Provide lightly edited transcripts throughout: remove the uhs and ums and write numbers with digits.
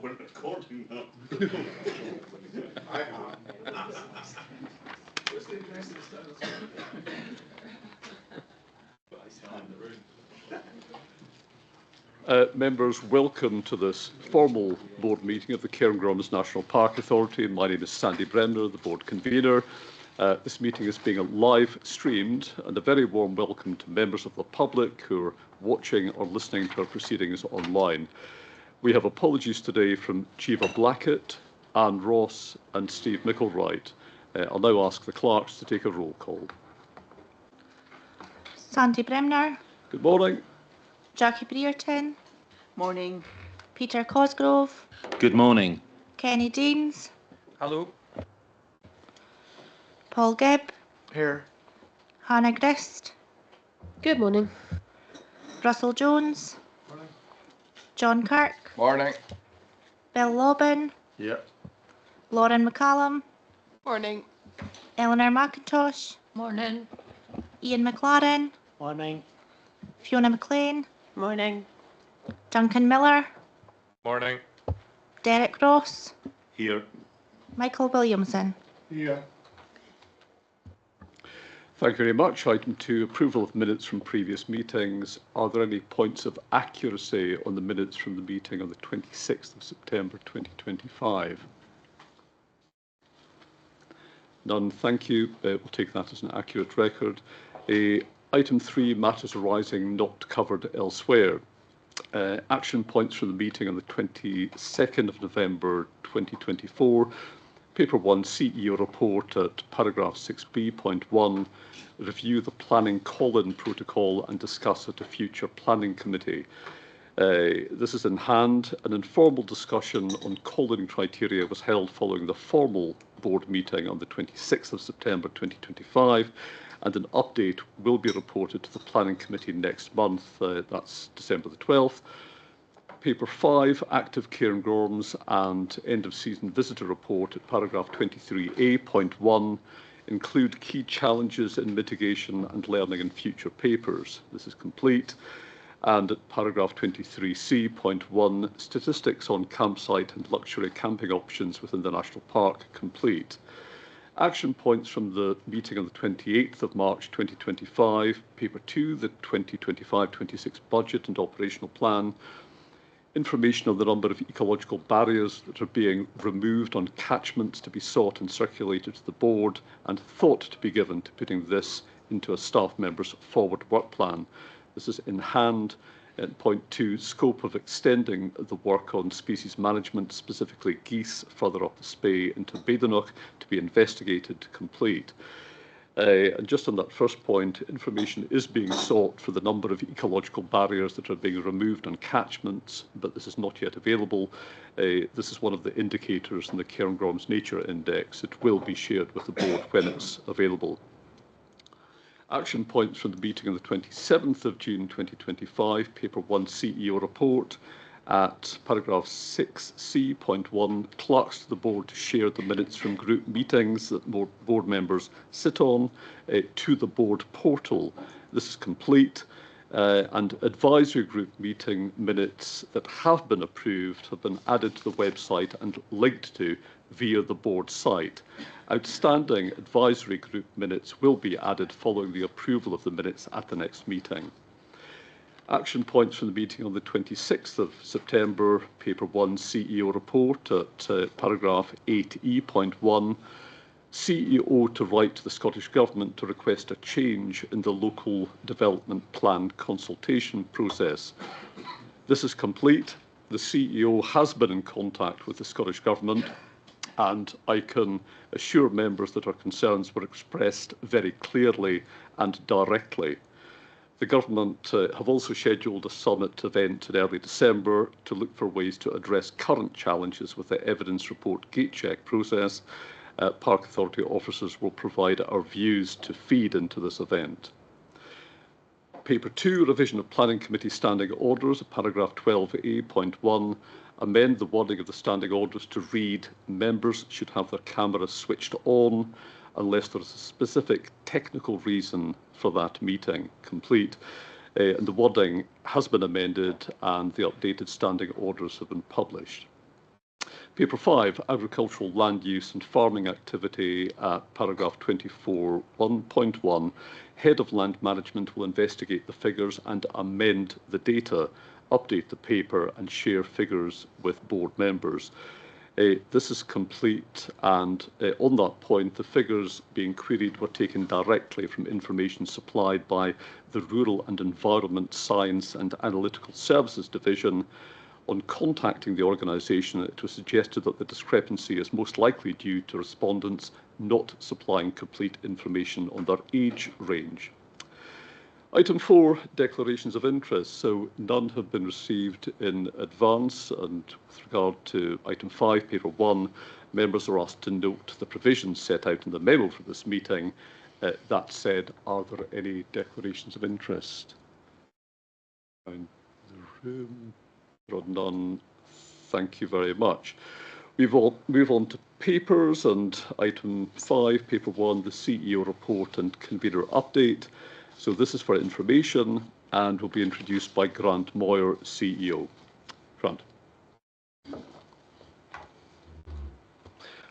We're recording now. I am. Members, welcome to this formal board meeting of the Cairngorms National Park Authority. My name is Sandy Bremner, the board convener. This meeting is being live streamed, and a very warm welcome to members of the public who are watching or listening to our proceedings online. We have apologies today from Chiva Blackett, Anne Ross and Steve Micklewright. I'll now ask the clerks to take a roll call. Sandy Bremner. Good morning. Jackie Brereton. Morning. Peter Cosgrove. Good morning. Kenny Deans. Hello. Paul Gibb. Here. Hannah Grist. Good morning. Russell Jones. Morning. John Kirk. Morning. Bill Lobban. Yep. Lauren McCallum. Morning. Eleanor McIntosh. Morning. Ian McLaren. Morning. Fiona McLean. Morning. Duncan Miller. Morning. Derek Ross. Here. Michael Williamson. Yeah. Thank you very much. Item 2, approval of minutes from previous meetings. Are there any points of accuracy on the minutes from the meeting on the 26th of September 2025? None, thank you. We'll take that as an accurate record. Item 3, matters arising not covered elsewhere. Action points from the meeting on the 22nd of November 2024. Paper 1, CEO report at paragraph 6b.1, review the planning call-in protocol and discuss at a future planning committee. This is in hand. An informal discussion on call-in criteria was held following the formal board meeting on the 26th of September 2025, and an update will be reported to the planning committee next month, that's December the 12th. Paper 5, active Cairngorms and end-of-season visitor report at paragraph 23a.1, include key challenges in mitigation and learning in future papers. This is complete. And at paragraph 23c.1, statistics on campsite and luxury camping options within the national park, complete. Action points from the meeting on the 28th of March 2025, paper 2, the 2025-26 budget and operational plan. Information on the number of ecological barriers that are being removed on catchments to be sought and circulated to the board, and thought to be given to putting this into a staff member's forward work plan. This is in hand. At point 2, scope of extending the work on species management, specifically geese, further up the Spey into Badenoch, to be investigated, complete. And just on that first point, information is being sought for the number of ecological barriers that are being removed on catchments, but this is not yet available. This is one of the indicators in the Cairngorms Nature Index. It will be shared with the board when it's available. Action points from the meeting on the 27th of June 2025, paper 1, CEO report. At paragraph 6c.1, clerks to the board share the minutes from group meetings that board members sit on to the board portal. This is complete, and advisory group meeting minutes that have been approved have been added to the website and linked to via the board site. Outstanding advisory group minutes will be added following the approval of the minutes at the next meeting. Action points from the meeting on the 26th of September, paper 1, CEO report at paragraph 8e.1, CEO to write to the Scottish Government to request a change in the local development plan consultation process. This is complete. The CEO has been in contact with the Scottish Government, and I can assure members that our concerns were expressed very clearly and directly. The Government have also scheduled a summit event in early December to look for ways to address current challenges with the evidence report gate check process. Park Authority officers will provide our views to feed into this event. Paper 2, revision of Planning Committee standing orders, paragraph 12a.1, amend the wording of the standing orders to read, members should have their cameras switched on unless there is a specific technical reason for that meeting, complete. And the wording has been amended and the updated standing orders have been published. Paper 5, agricultural land use and farming activity, paragraph 24, 1.1. Head of Land Management will investigate the figures and amend the data, update the paper and share figures with board members. This is complete, and on that point, the figures being queried were taken directly from information supplied by the Rural and Environment Science and Analytical Services Division. On contacting the organisation, it was suggested that the discrepancy is most likely due to respondents not supplying complete information on their age range. Item 4, declarations of interest. So none have been received in advance, and with regard to item 5, paper 1, members are asked to note the provisions set out in the memo for this meeting. That said, are there any declarations of interest? Around the room. There are none. Thank you very much. We will move on to papers, and item 5, paper 1, the CEO report and convener update. So this is for information and will be introduced by Grant Moyer, CEO. Grant.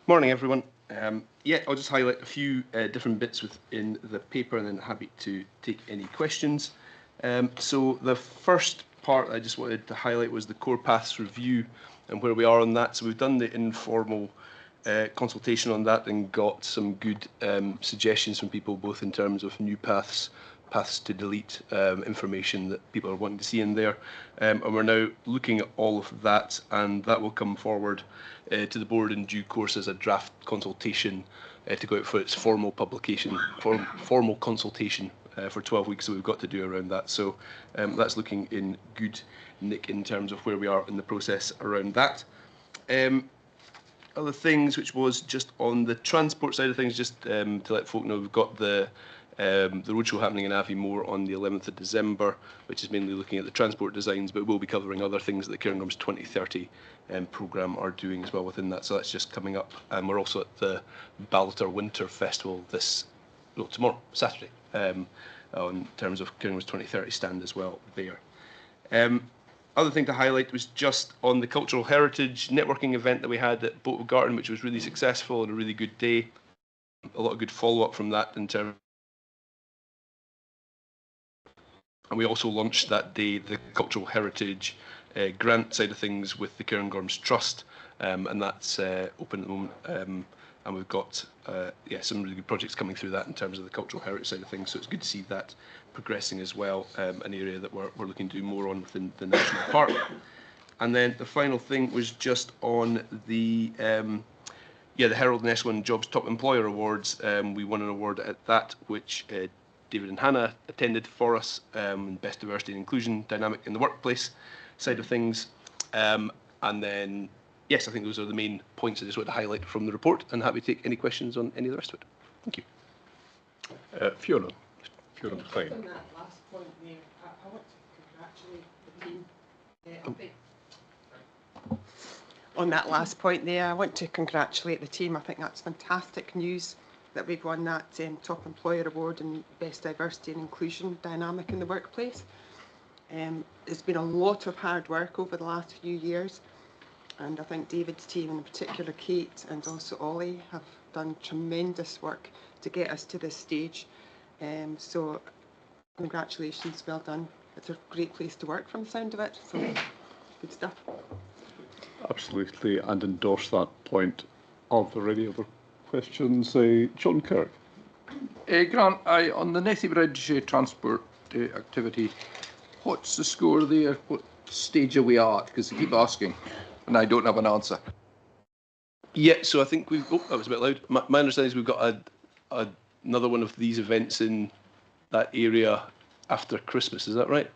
Morning, everyone. I'll just highlight a few different bits within the paper and then happy to take any questions. So the first part I just wanted to highlight was the Core Paths review and where we are on that. So we've done the informal consultation on that and got some good suggestions from people, both in terms of new paths to delete information that people are wanting to see in there. And we're now looking at all of that, and that will come forward to the board in due course as a draft consultation to go out for its formal publication, formal consultation for 12 weeks. So we've got to do around that. So that's looking in good nick in terms of where we are in the process around that. Other things, which was just on the transport side of things, just to let folk know, we've got the roadshow happening in Aviemore on the 11th of December, which is mainly looking at the transport designs, but we'll be covering other things that the Cairngorms 2030 programme are doing as well within that. So that's just coming up. And we're also at the Ballater Winter Festival tomorrow, Saturday, in terms of Cairngorms 2030 stand as well there. Other thing to highlight was just on the cultural heritage networking event that we had at Boatwood Garden, which was really successful and a really good day. A lot of good follow-up from that in terms. And we also launched that day the cultural heritage grant side of things with the Cairngorms Trust, and that's open at the moment. And we've got some really good projects coming through that in terms of the cultural heritage side of things. So it's good to see that progressing as well, an area that we're looking to do more on within the national park. And then the final thing was just on the Herald and S1 Jobs Top Employer Awards. We won an award at that, which David and Hannah attended for us, Best Diversity and Inclusion Dynamic in the Workplace side of things. And then, yes, I think those are the main points I just want to highlight from the report, and happy to take any questions on any of the rest of it. Thank you. Fiona McLean. On that last point there, I want to congratulate the team. On that last point there, I want to congratulate the team. I think that's fantastic news that we've won that Top Employer Award and Best Diversity and Inclusion Dynamic in the Workplace. It's been a lot of hard work over the last few years, and I think David's team, in particular Kate and also Ollie, have done tremendous work to get us to this stage. So congratulations, well done. It's a great place to work from the sound of it, so good stuff. Absolutely, and endorse that point. Are there any other questions? John Kirk. Grant, on the Nethy Bridge transport activity, what's the score there? What stage are we at? Because they keep asking, and I don't have an answer. Yeah, so I think we've. Oh, that was a bit loud. My understanding is we've got another one of these events in that area after Christmas. Is that right?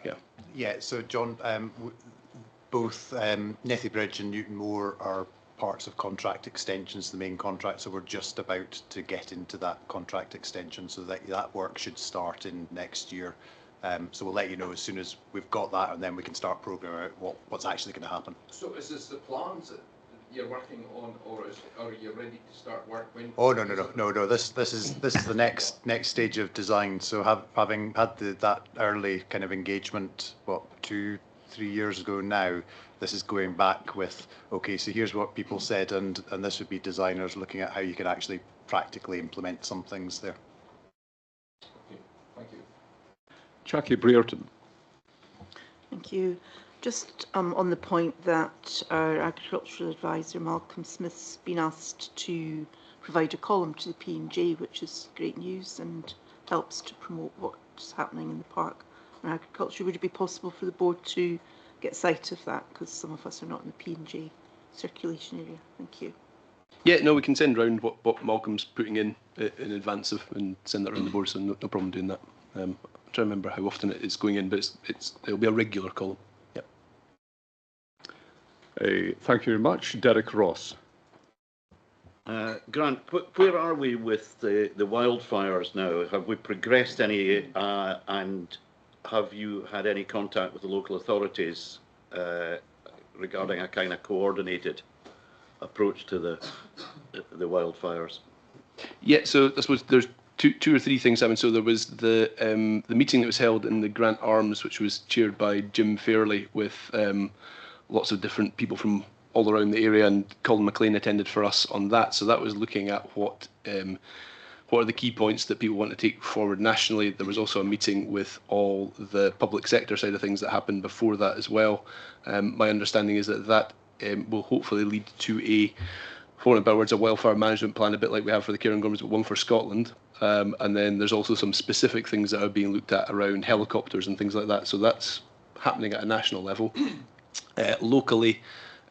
Yeah. Yeah. So John, both Nethy Bridge and Newton Moor are parts of contract extensions, the main contract. So we're just about to get into that contract extension, so that work should start in next year. So we'll let you know as soon as we've got that, and then we can start programming out what's actually going to happen. So is this the plans that you're working on, or are you ready to start work? When? Oh no. This is the next stage of design. So having had that early kind of engagement, years ago now. This is going back with, okay, so here's what people said, and this would be designers looking at how you can actually practically implement some things there. Thank you. Jackie Brereton. Thank you. Just on the point that our Agricultural Advisor Malcolm Smith's been asked to provide a column to the P&J, which is great news and helps to promote what's happening in the park and agriculture. Would it be possible for the board to get sight of that, because some of us are not in the P&J circulation area? Thank you. Yeah, no, we can send round what Malcolm's putting in advance of and send that around the board, so no problem doing that. I'm trying to remember how often it is going in, but it'll be a regular column. Yep. Thank you very much. Derek Ross. Grant, where are we with the wildfires now? Have we progressed any, and have you had any contact with the local authorities regarding a kind of coordinated approach to the wildfires? Yeah, so I suppose there's two or three things happened. So there was the meeting that was held in the Grant Arms, which was chaired by Jim Fairley, with lots of different people from all around the area, and Colin McLean attended for us on that. So that was looking at what are the key points that people want to take forward nationally. There was also a meeting with all the public sector side of things that happened before that as well. My understanding is that will hopefully lead to a, for in better words, a wildfire management plan, a bit like we have for the Cairngorms, but one for Scotland. And then there's also some specific things that are being looked at around helicopters and things like that. So that's happening at a national level. Locally,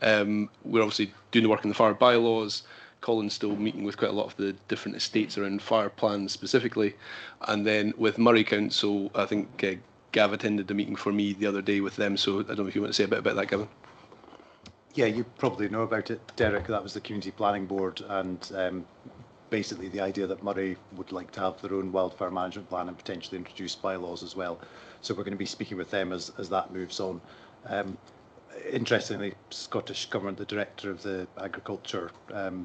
we're obviously doing the work in the fire bylaws. Colin's still meeting with quite a lot of the different estates around fire plans specifically. And then with Murray Council, I think Gav attended a meeting for me the other day with them. So I don't know if you want to say a bit about that, Gavin. Yeah, you probably know about it, Derek. That was the Community Planning Board, and basically the idea that Murray would like to have their own wildfire management plan and potentially introduce bylaws as well. So we're going to be speaking with them as that moves on. Interestingly, Scottish Government, the director of the Agriculture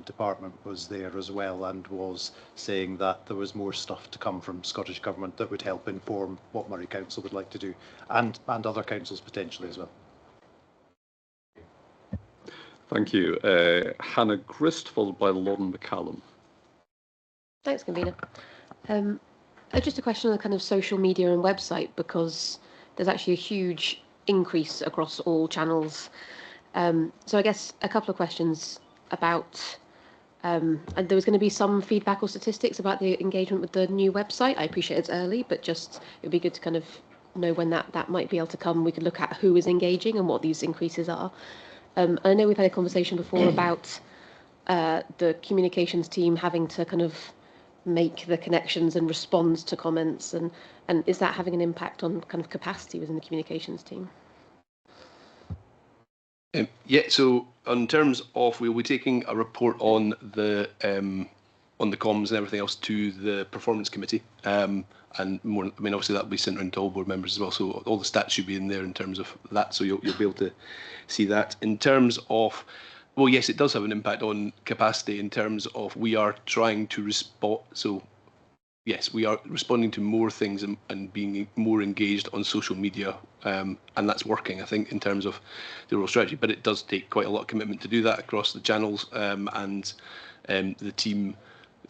Department, was there as well and was saying that there was more stuff to come from Scottish Government that would help inform what Murray Council would like to do, and other councils potentially as well. Thank you. Hannah Grist, followed by Lauren McCallum. Thanks, Convener. Just a question on the kind of social media and website, because there's actually a huge increase across all channels. So I guess a couple of questions about, and there was going to be some feedback or statistics about the engagement with the new website. I appreciate it's early, but just it would be good to kind of know when that might be able to come. We could look at who is engaging and what these increases are. I know we've had a conversation before about the communications team having to kind of make the connections and respond to comments, and is that having an impact on kind of capacity within the communications team? Yeah, so in terms of, we'll be taking a report on the comms and everything else to the performance committee, and more. I mean, obviously that will be sent around to all board members as well. So all the stats should be in there in terms of that. So you'll be able to see that. In terms of, well, yes, it does have an impact on capacity in terms of we are trying to respond. So yes, we are responding to more things and being more engaged on social media, and that's working, I think, in terms of the overall strategy. But it does take quite a lot of commitment to do that across the channels and the team.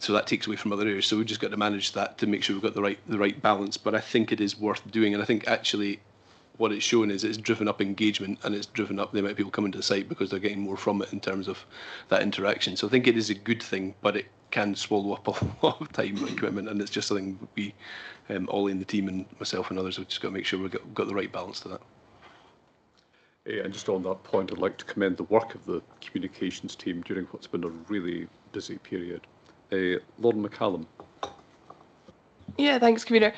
So that takes away from other areas. So we've just got to manage that to make sure we've got the right balance. But I think it is worth doing, and I think actually what it's shown is it's driven up engagement and it's driven up the amount of people coming to the site because they're getting more from it in terms of that interaction. So I think it is a good thing, but it can swallow up a lot of time and commitment, and it's just something we, Ollie and the team and myself and others, have just got to make sure we've got the right balance to that. And just on that point, I'd like to commend the work of the communications team during what's been a really busy period. Lauren McCallum. Yeah, thanks, Convener.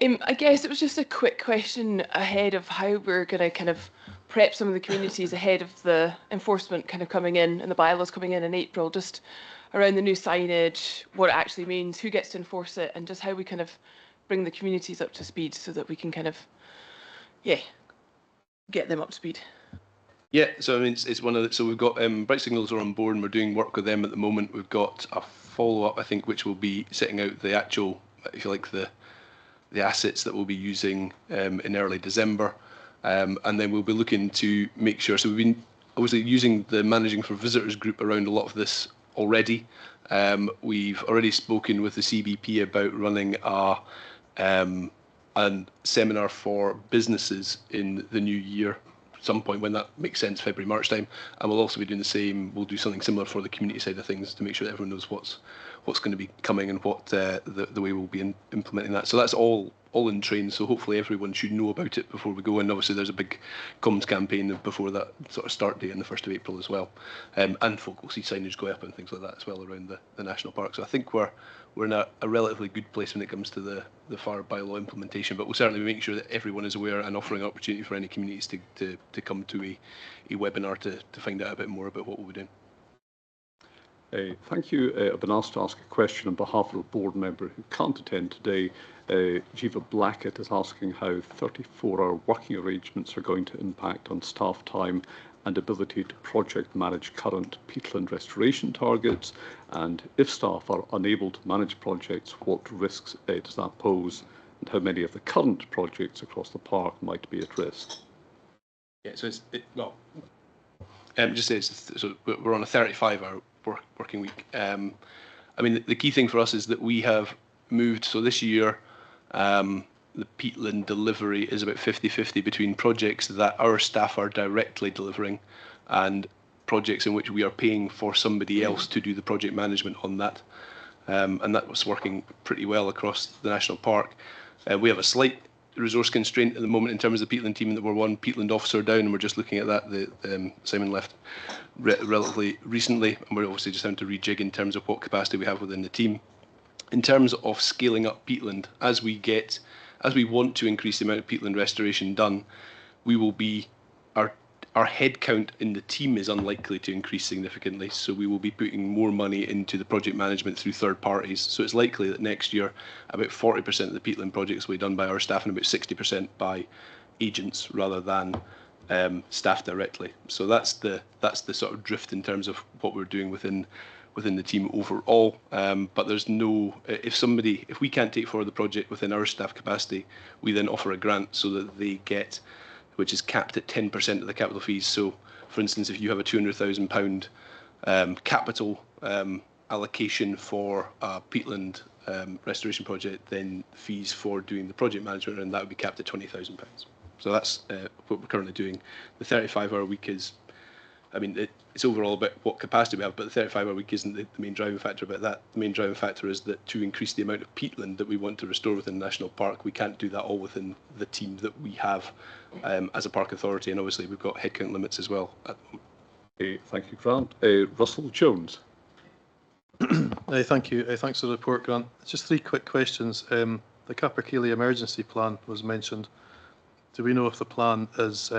I guess it was just a quick question ahead of how we're going to kind of prep some of the communities ahead of the enforcement kind of coming in and the bylaws coming in April, just around the new signage, what it actually means, who gets to enforce it, and just how we kind of bring the communities up to speed so that we can kind of, get them up to speed. Yeah, so I mean, it's one of the, so we've got Bright Signals are on board and we're doing work with them at the moment. We've got a follow-up, I think, which will be setting out the actual, if you like, the assets that we'll be using in early December. And then we'll be looking to make sure, so we've been obviously using the Managing for Visitors group around a lot of this already. We've already spoken with the CBP about running a seminar for businesses in the new year, some point when that makes sense, February, March time. And we'll also be doing the same, we'll do something similar for the community side of things to make sure that everyone knows what's going to be coming and what the way we'll be implementing that. So that's all in train, so hopefully everyone should know about it before we go. And obviously there's a big comms campaign before that sort of start date on the 1st of April as well. And folk will see signage go up and things like that as well around the national park. So I think we're in a relatively good place when it comes to the fire bylaw implementation, but we'll certainly be making sure that everyone is aware and offering opportunity for any communities to come to a webinar to find out a bit more about what we'll be doing. Thank you. I've been asked to ask a question on behalf of a board member who can't attend today. Jiva Blackett is asking how 34-hour working arrangements are going to impact on staff time and ability to project manage current peatland restoration targets, and if staff are unable to manage projects, what risks does that pose, and how many of the current projects across the park might be at risk? Yeah, so so we're on a 35-hour working week. I mean, the key thing for us is that we have moved, so this year the peatland delivery is about 50-50 between projects that our staff are directly delivering and projects in which we are paying for somebody else to do the project management on that. And that was working pretty well across the national park. We have a slight resource constraint at the moment in terms of the peatland team, that we're one peatland officer down, and we're just looking at that. Simon left relatively recently, and we're obviously just having to rejig in terms of what capacity we have within the team. In terms of scaling up peatland, as we want to increase the amount of peatland restoration done, we will be, our head count in the team is unlikely to increase significantly, so we will be putting more money into the project management through third parties. So it's likely that next year about 40% of the peatland projects will be done by our staff and about 60% by agents rather than staff directly. So that's the sort of drift in terms of what we're doing within the team overall. But there's no, if we can't take forward the project within our staff capacity, we then offer a grant so that they get, which is capped at 10% of the capital fees. So, for instance, if you have a £200,000 capital allocation for a peatland restoration project, then fees for doing the project management, and that would be capped at £20,000. So that's what we're currently doing. The 35-hour week is, I mean, it's overall about what capacity we have, but the 35-hour week isn't the main driving factor about that. The main driving factor is that to increase the amount of peatland that we want to restore within the national park, we can't do that all within the team that we have as a park authority, and obviously we've got headcount limits as well at the moment. Thank you, Grant. Russell Jones. Thank you. Thanks for the report, Grant. Just 3 quick questions. The Capercaillie emergency plan was mentioned. Do we know if the plan is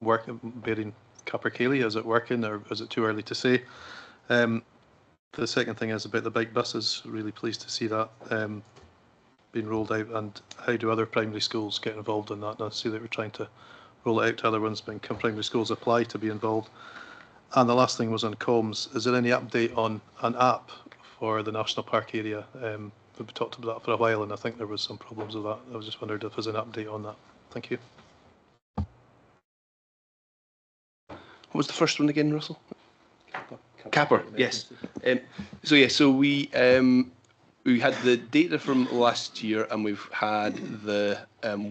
bearing Capercaillie? Is it working, or is it too early to say? The second thing is about the bike buses. Really pleased to see that being rolled out, and how do other primary schools get involved in that? And I see that we're trying to roll it out to other ones, but can primary schools apply to be involved? And the last thing was on comms. Is there any update on an app for the national park area? We've talked about that for a while, and I think there was some problems with that. I was just wondering if there's an update on that. Thank you. What was the first one again, Russell? Capper, yes. So we had the data from last year, and we've had the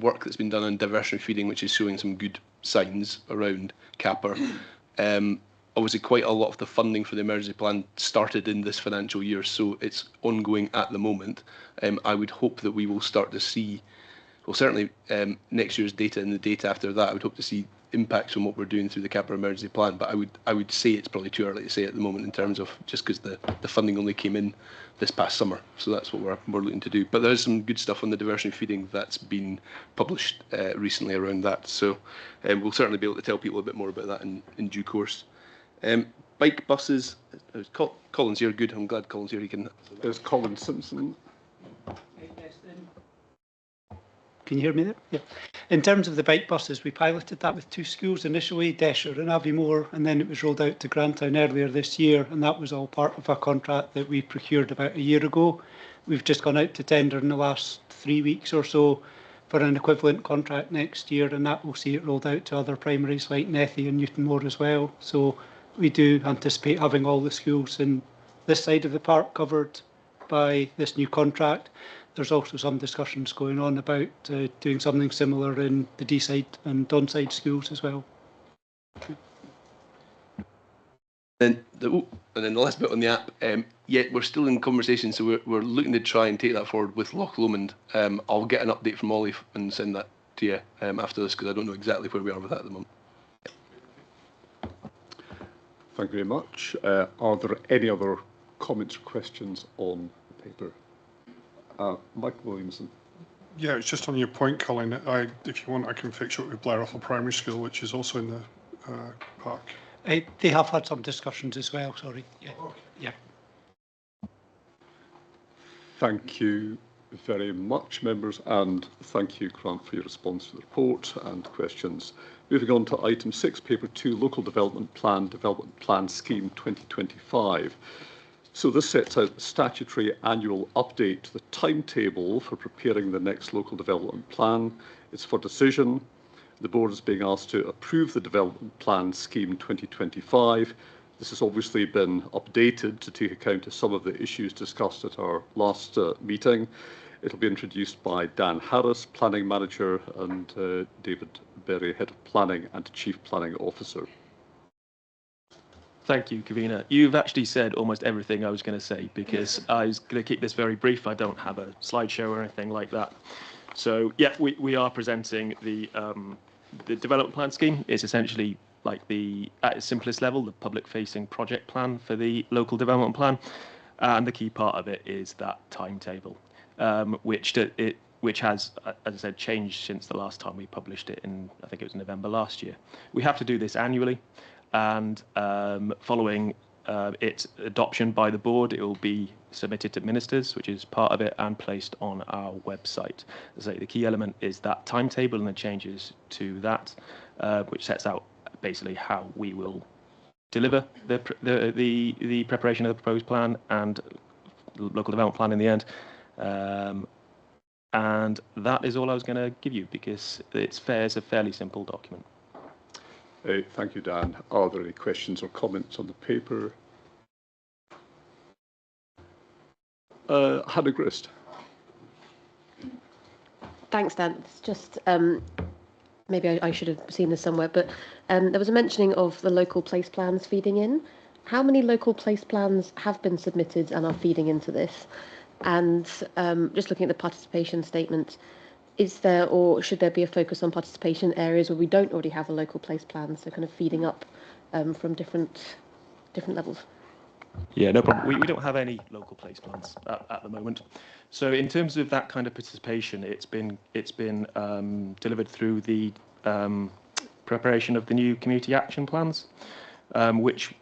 work that's been done on diversionary feeding, which is showing some good signs around Capper. Obviously, quite a lot of the funding for the emergency plan started in this financial year, so it's ongoing at the moment. I would hope that we will start to see, well, certainly next year's data and the data after that, I would hope to see impacts from what we're doing through the Capper emergency plan. But I would say it's probably too early to say at the moment in terms of just because the funding only came in this past summer. So that's what we're looking to do. But there's some good stuff on the diversionary feeding that's been published recently around that. So we'll certainly be able to tell people a bit more about that in due course. Bike buses, Colin's here, good, I'm glad Colin's here. He can. There's Colin Simpson. Can you hear me there? Yeah. In terms of the bike buses, we piloted that with 2 schools initially, Desher and Aviemore, and then it was rolled out to Grantown earlier this year, and that was all part of a contract that we procured about a year ago. We've just gone out to tender in the last 3 weeks or so for an equivalent contract next year, and that will see it rolled out to other primaries like Nethy and Newtonmore as well. So we do anticipate having all the schools in this side of the park covered by this new contract. There's also some discussions going on about doing something similar in the D-side and Donside schools as well. And then the last bit on the app, we're still in conversation, so we're looking to try and take that forward with Loch Lomond. I'll get an update from Ollie and send that to you after this, because I don't know exactly where we are with that at the moment. Thank you very much. Are there any other comments or questions on the paper? Michael Williamson. Yeah, it's just on your point, Colin. If you want, I can fix it with Blair Atholl Primary School, which is also in the park. They have had some discussions as well, sorry. Yeah. Yeah. Thank you very much, members, and thank you, Grant, for your response to the report and questions. Moving on to item 6, paper 2, Local Development Plan Scheme 2025. So this sets out the statutory annual update to the timetable for preparing the next local development plan. It's for decision. The board is being asked to approve the Development Plan Scheme 2025. This has obviously been updated to take account of some of the issues discussed at our last meeting. It'll be introduced by Dan Harris, Planning Manager, and David Berry, Head of Planning and Chief Planning Officer. Thank you, Kavina. You've actually said almost everything I was going to say, because I was going to keep this very brief. I don't have a slideshow or anything like that. So, yeah, we are presenting the development plan scheme. It's essentially like at its simplest level, the public-facing project plan for the local development plan. And the key part of it is that timetable, which has, as I said, changed since the last time we published it in, I think it was November last year. We have to do this annually. And following its adoption by the board, it will be submitted to ministers, which is part of it, and placed on our website. As I say, the key element is that timetable and the changes to that, which sets out basically how we will deliver the preparation of the proposed plan and local development plan in the end. And that is all I was going to give you, because it's a fairly simple document. Thank you, Dan. Are there any questions or comments on the paper? Hannah Grist. Thanks, Dan. It's just maybe I should have seen this somewhere, but there was a mentioning of the local place plans feeding in. How many local place plans have been submitted and are feeding into this? And just looking at the participation statement, is there or should there be a focus on participation in areas where we don't already have a local place plan, so kind of feeding up from different levels? Yeah, no problem. We don't have any local place plans at the moment. So in terms of that kind of participation, it's been delivered through the preparation of the new community action plans, which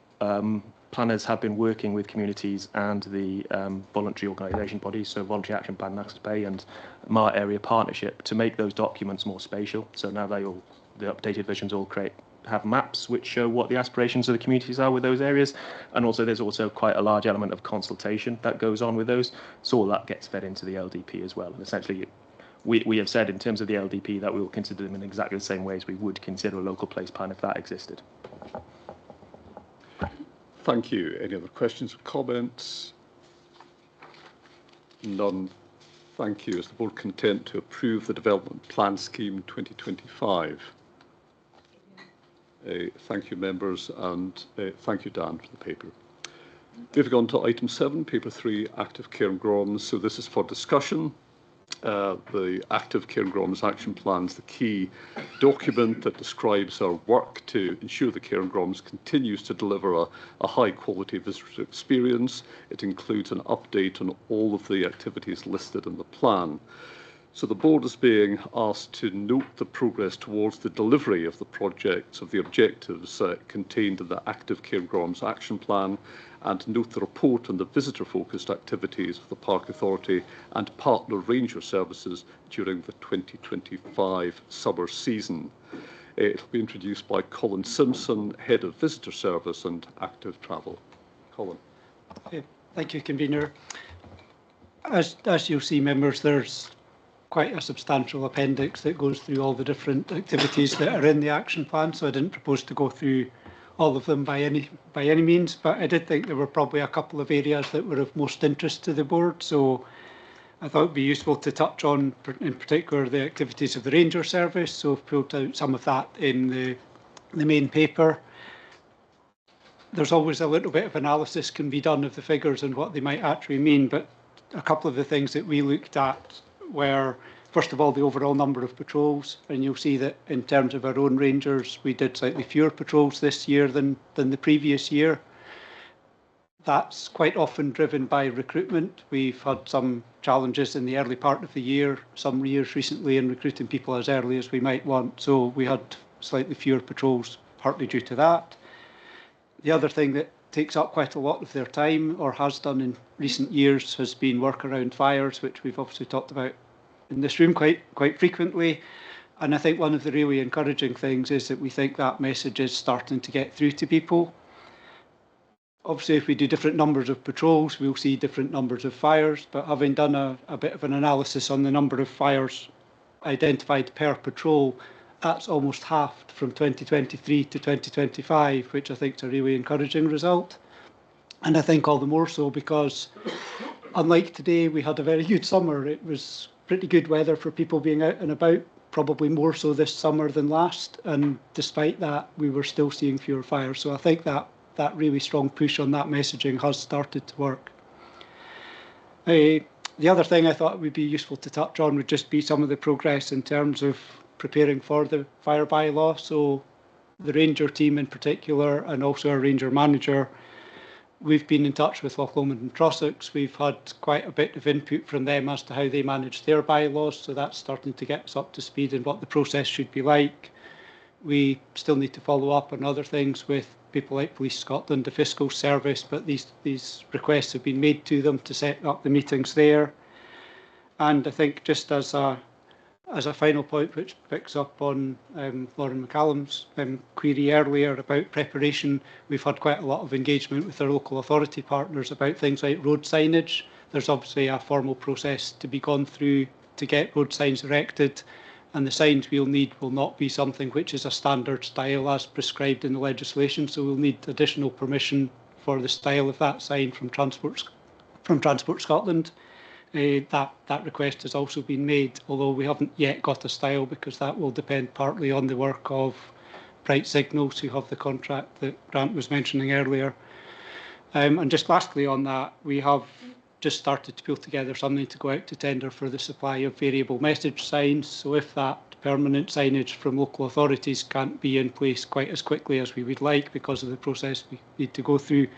planners have been working with communities and the voluntary organisation bodies, so Voluntary Action Plan, Naxos Bay and Mar Area Partnership, to make those documents more spatial. So now the updated versions all have maps which show what the aspirations of the communities are with those areas, and also there's also quite a large element of consultation that goes on with those, so all that gets fed into the LDP as well. And essentially we have said in terms of the LDP that we will consider them in exactly the same way as we would consider a local place plan if that existed. Thank you. Any other questions or comments? None. Thank you. Is the board content to approve the Development Plan Scheme 2025? Thank you, members, and thank you, Dan, for the paper. Moving on to item 7, paper 3, Active Cairngorms. So this is for discussion. The Active Cairngorms Action Plan is the key document that describes our work to ensure the Cairngorms continues to deliver a high-quality visitor experience. It includes an update on all of the activities listed in the plan. So the board is being asked to note the progress towards the delivery of the projects, of the objectives contained in the Active Cairngorms Action Plan, and note the report on the visitor-focused activities of the Park Authority and partner ranger services during the 2025 summer season. It will be introduced by Colin Simpson, Head of Visitor Service and Active Travel. Colin. Thank you, Convener. As you'll see, members, there's quite a substantial appendix that goes through all the different activities that are in the action plan, so I didn't propose to go through all of them by any means, but I did think there were probably a couple of areas that were of most interest to the board, so I thought it would be useful to touch on, in particular, the activities of the Ranger Service. So I've pulled out some of that in the main paper. There's always a little bit of analysis can be done of the figures and what they might actually mean, but a couple of the things that we looked at were, first of all, the overall number of patrols, and you'll see that in terms of our own Rangers, we did slightly fewer patrols this year than the previous year. That's quite often driven by recruitment. We've had some challenges in the early part of the year, some years recently, in recruiting people as early as we might want. So we had slightly fewer patrols, partly due to that. The other thing that takes up quite a lot of their time, or has done in recent years, has been work around fires, which we've obviously talked about in this room quite frequently. And I think one of the really encouraging things is that we think that message is starting to get through to people. Obviously, if we do different numbers of patrols, we'll see different numbers of fires, but having done a bit of an analysis on the number of fires identified per patrol, that's almost halved from 2023 to 2025, which I think is a really encouraging result. And I think all the more so because, unlike today, we had a very good summer. It was pretty good weather for people being out and about, probably more so this summer than last. And despite that, we were still seeing fewer fires. So I think that really strong push on that messaging has started to work. The other thing I thought would be useful to touch on would just be some of the progress in terms of preparing for the fire bylaw. So the Ranger team in particular, and also our Ranger manager, we've been in touch with Loch Lomond and Trossachs. We've had quite a bit of input from them as to how they manage their bylaws, so that's starting to get us up to speed in what the process should be like. We still need to follow up on other things with people like Police Scotland, the Fiscal Service, but these requests have been made to them to set up the meetings there. And I think just as a final point, which picks up on Lauren McCallum's query earlier about preparation, we've had quite a lot of engagement with our local authority partners about things like road signage. There's obviously a formal process to be gone through to get road signs erected, and the signs we'll need will not be something which is a standard style as prescribed in the legislation, so we'll need additional permission for the style of that sign from Transport Scotland. That request has also been made, although we haven't yet got a style, because that will depend partly on the work of Bright Signals, who have the contract that Grant was mentioning earlier. And just lastly on that, we have just started to pull together something to go out to tender for the supply of variable message signs. So if that permanent signage from local authorities can't be in place quite as quickly as we would like because of the process we need to go through,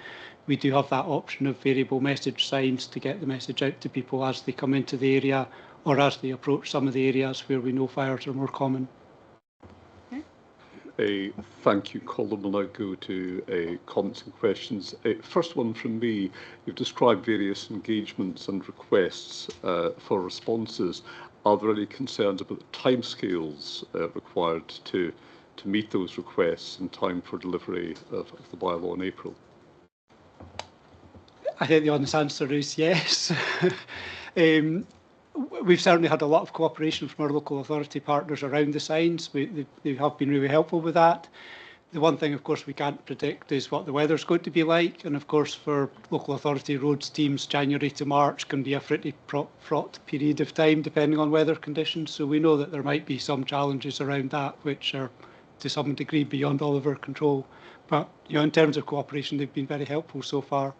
we do have that option of variable message signs to get the message out to people as they come into the area or as they approach some of the areas where we know fires are more common. Thank you, Colin. We'll now go to comments and questions. First one from me. You've described various engagements and requests for responses. Are there any concerns about the timescales required to meet those requests in time for delivery of the bylaw in April? I think the honest answer is yes. We've certainly had a lot of cooperation from our local authority partners around the signs. They have been really helpful with that. The one thing, of course, we can't predict is what the weather's going to be like. And of course, for local authority roads teams, January to March can be a pretty fraught period of time, depending on weather conditions. So we know that there might be some challenges around that, which are to some degree beyond all of our control. But in terms of cooperation, they've been very helpful so far.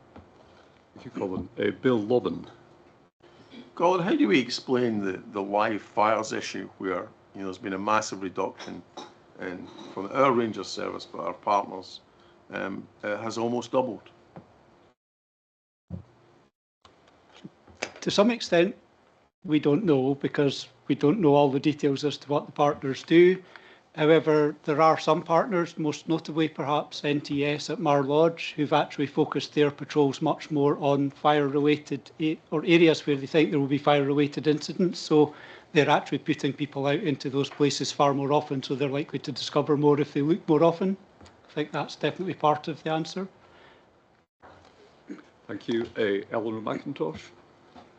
Thank you, Colin. Bill Lobbin. Colin, how do we explain the live fires issue where there's been a massive reduction from our Ranger service, but our partners has almost doubled? To some extent, we don't know, because we don't know all the details as to what the partners do. However, there are some partners, most notably perhaps NTS at Mar Lodge, who've actually focused their patrols much more on fire-related or areas where they think there will be fire-related incidents. So they're actually putting people out into those places far more often, so they're likely to discover more if they look more often. I think that's definitely part of the answer. Thank you. Eleanor McIntosh.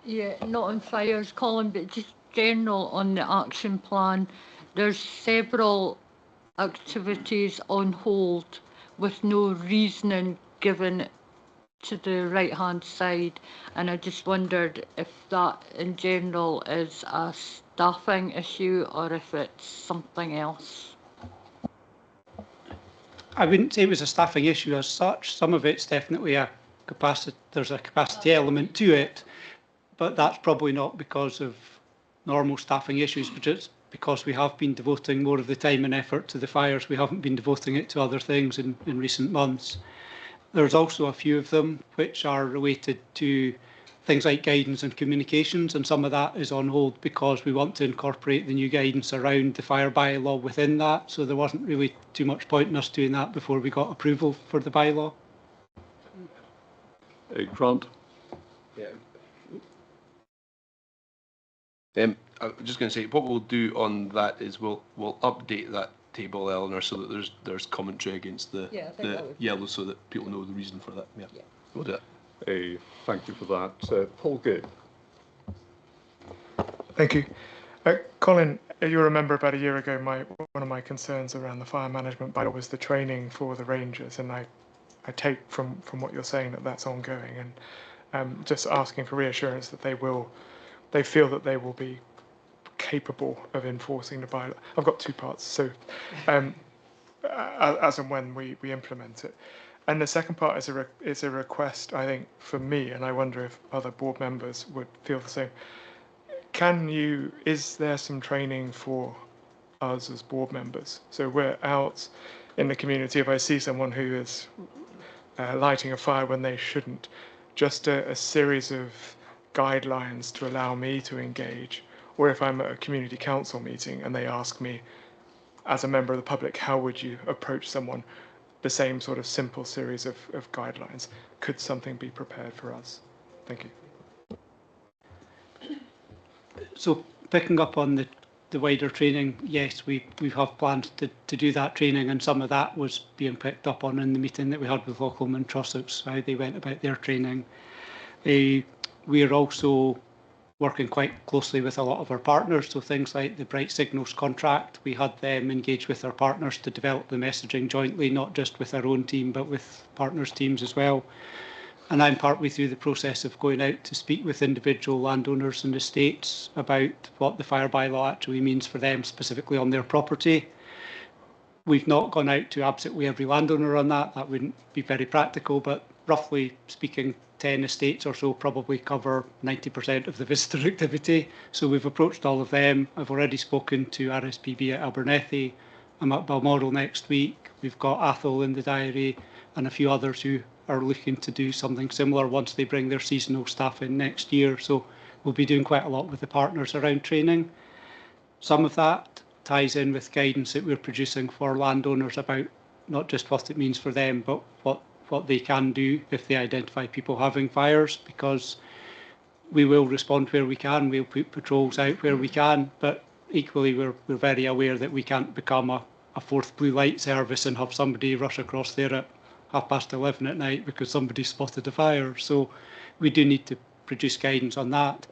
Yeah, not on fires, Colin, but just general on the action plan, there's several activities on hold with no reasoning given to the right hand side, and I just wondered if that in general is a staffing issue or if it's something else. I wouldn't say it was a staffing issue as such. Some of it's definitely a capacity, there's a capacity element to it, but that's probably not because of normal staffing issues, but it's because we have been devoting more of the time and effort to the fires. We haven't been devoting it to other things in recent months. There's also a few of them which are related to things like guidance and communications, and some of that is on hold because we want to incorporate the new guidance around the fire bylaw within that. So there wasn't really too much point in us doing that before we got approval for the bylaw. Grant? Yeah. I was just going to say, what we'll do on that is we'll update that table, Eleanor, so that there's commentary against the yellow, so that people know the reason for that. Yeah. We'll do that. Thank you for that. Paul Gay. Thank you. Colin, you'll remember about a year ago, one of my concerns around the fire management bylaw was the training for the rangers, and I take from what you're saying that that's ongoing, and just asking for reassurance that they feel that they will be capable of enforcing the bylaw. I've got two parts, so as and when we implement it. And the second part is a request, I think, for me, and I wonder if other board members would feel the same. Is there some training for us as board members? So we're out in the community, if I see someone who is lighting a fire when they shouldn't, just a series of guidelines to allow me to engage, or if I'm at a community council meeting and they ask me, as a member of the public, how would you approach someone, the same sort of simple series of guidelines. Could something be prepared for us? Thank you. So picking up on the wider training, yes, we have planned to do that training, and some of that was being picked up on in the meeting that we had with Loughholme and Trossachs, how they went about their training. We are also working quite closely with a lot of our partners, so things like the Bright Signals contract, we had them engage with our partners to develop the messaging jointly, not just with our own team, but with partners' teams as well. And I'm partway through the process of going out to speak with individual landowners and estates about what the fire bylaw actually means for them, specifically on their property. We've not gone out to absolutely every landowner on that. That wouldn't be very practical, but roughly speaking, 10 estates or so probably cover 90% of the visitor activity. So we've approached all of them. I've already spoken to RSPB at Abernethy. I'm at Balmoral next week. We've got Athol in the diary and a few others who are looking to do something similar once they bring their seasonal staff in next year. So we'll be doing quite a lot with the partners around training. Some of that ties in with guidance that we're producing for landowners about not just what it means for them, but what they can do if they identify people having fires, because we will respond where we can, we'll put patrols out where we can, but equally we're very aware that we can't become a fourth blue light service and have somebody rush across there at 11:30 at night because somebody spotted a fire. So we do need to produce guidance on that.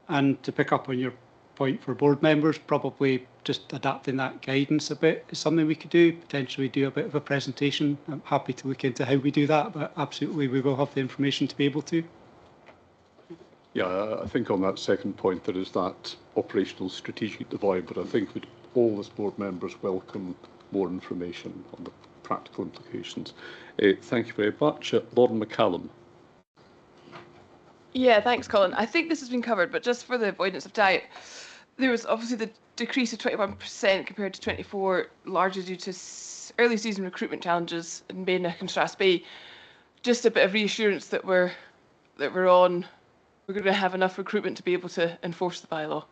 And to pick up on your point for board members, probably just adapting that guidance a bit is something we could do, potentially do a bit of a presentation. I'm happy to look into how we do that, but absolutely we will have the information to be able to. Yeah, I think on that second point there is that operational strategic divide, but I think that all as board members welcome more information on the practical implications. Thank you very much. Lord McCallum. Yeah, thanks, Colin. I think this has been covered, but just for the avoidance of doubt, there was obviously the decrease of 21% compared to 24, largely due to early season recruitment challenges in Bainach and Strathspey. Just a bit of reassurance that we're going to have enough recruitment to be able to enforce the bylaw.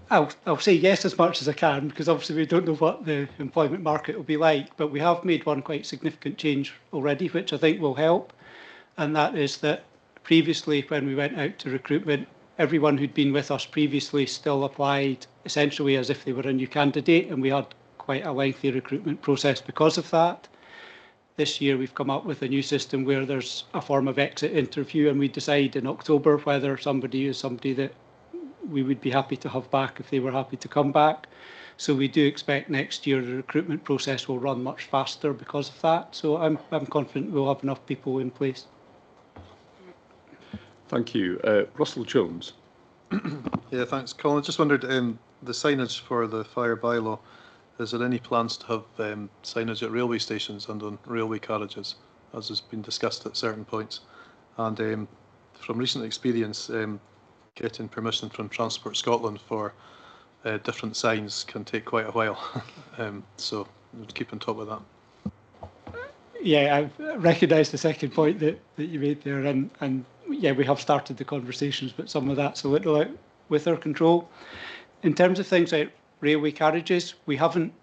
I'll say yes as much as I can, because obviously we don't know what the employment market will be like, but we have made one quite significant change already, which I think will help. And that is that previously, when we went out to recruitment, everyone who'd been with us previously still applied essentially as if they were a new candidate, and we had quite a lengthy recruitment process because of that. This year we've come up with a new system where there's a form of exit interview, and we decide in October whether somebody is somebody that we would be happy to have back if they were happy to come back. So we do expect next year the recruitment process will run much faster because of that. So I'm confident we'll have enough people in place. Thank you. Russell Jones. Yeah, thanks, Colin. I just wondered, the signage for the fire bylaw, is there any plans to have signage at railway stations and on railway carriages, as has been discussed at certain points? And from recent experience, getting permission from Transport Scotland for different signs can take quite a while. So we'll keep on top of that. Yeah, I recognise the second point that you made there, and yeah, we have started the conversations, but some of that's a little out with our control. In terms of things like railway carriages, we haven't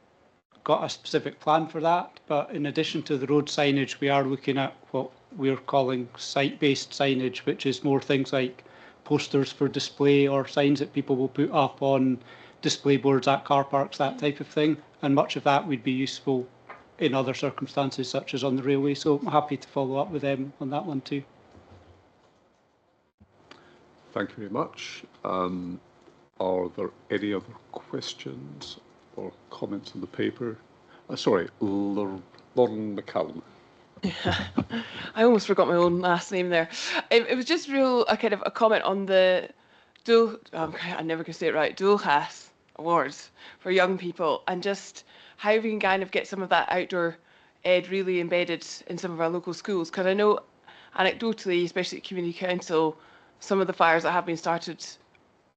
got a specific plan for that, but in addition to the road signage, we are looking at what we're calling site-based signage, which is more things like posters for display or signs that people will put up on display boards at car parks, that type of thing. And much of that would be useful in other circumstances, such as on the railway. So I'm happy to follow up with them on that one too. Thank you very much. Are there any other questions or comments on the paper? Sorry, Lauren McCallum. I almost forgot my own last name there. It was just a kind of a comment on the I'm never going to say it right, Dúchas Awards for young people, and just how we can kind of get some of that outdoor ed really embedded in some of our local schools. Because I know anecdotally, especially at Community Council, some of the fires that have been started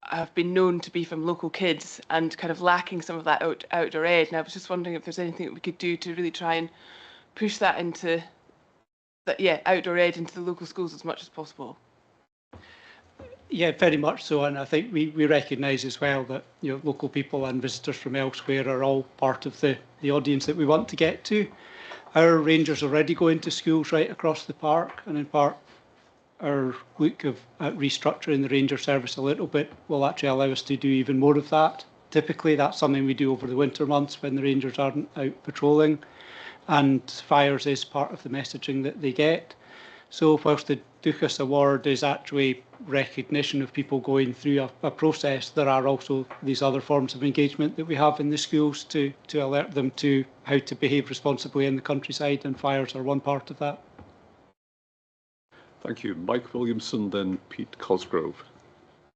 have been known to be from local kids and kind of lacking some of that outdoor ed. And I was just wondering if there's anything that we could do to really try and push that into outdoor ed into the local schools as much as possible. Yeah, very much so, and I think we recognise as well that local people and visitors from elsewhere are all part of the audience that we want to get to. Our rangers already go into schools right across the park, and in part our look at restructuring the ranger service a little bit will actually allow us to do even more of that. Typically that's something we do over the winter months when the rangers aren't out patrolling, and fires is part of the messaging that they get. So whilst the Dúchas Award is actually recognition of people going through a process, there are also these other forms of engagement that we have in the schools to alert them to how to behave responsibly in the countryside, and fires are one part of that. Thank you. Mike Williamson, then Pete Cosgrove.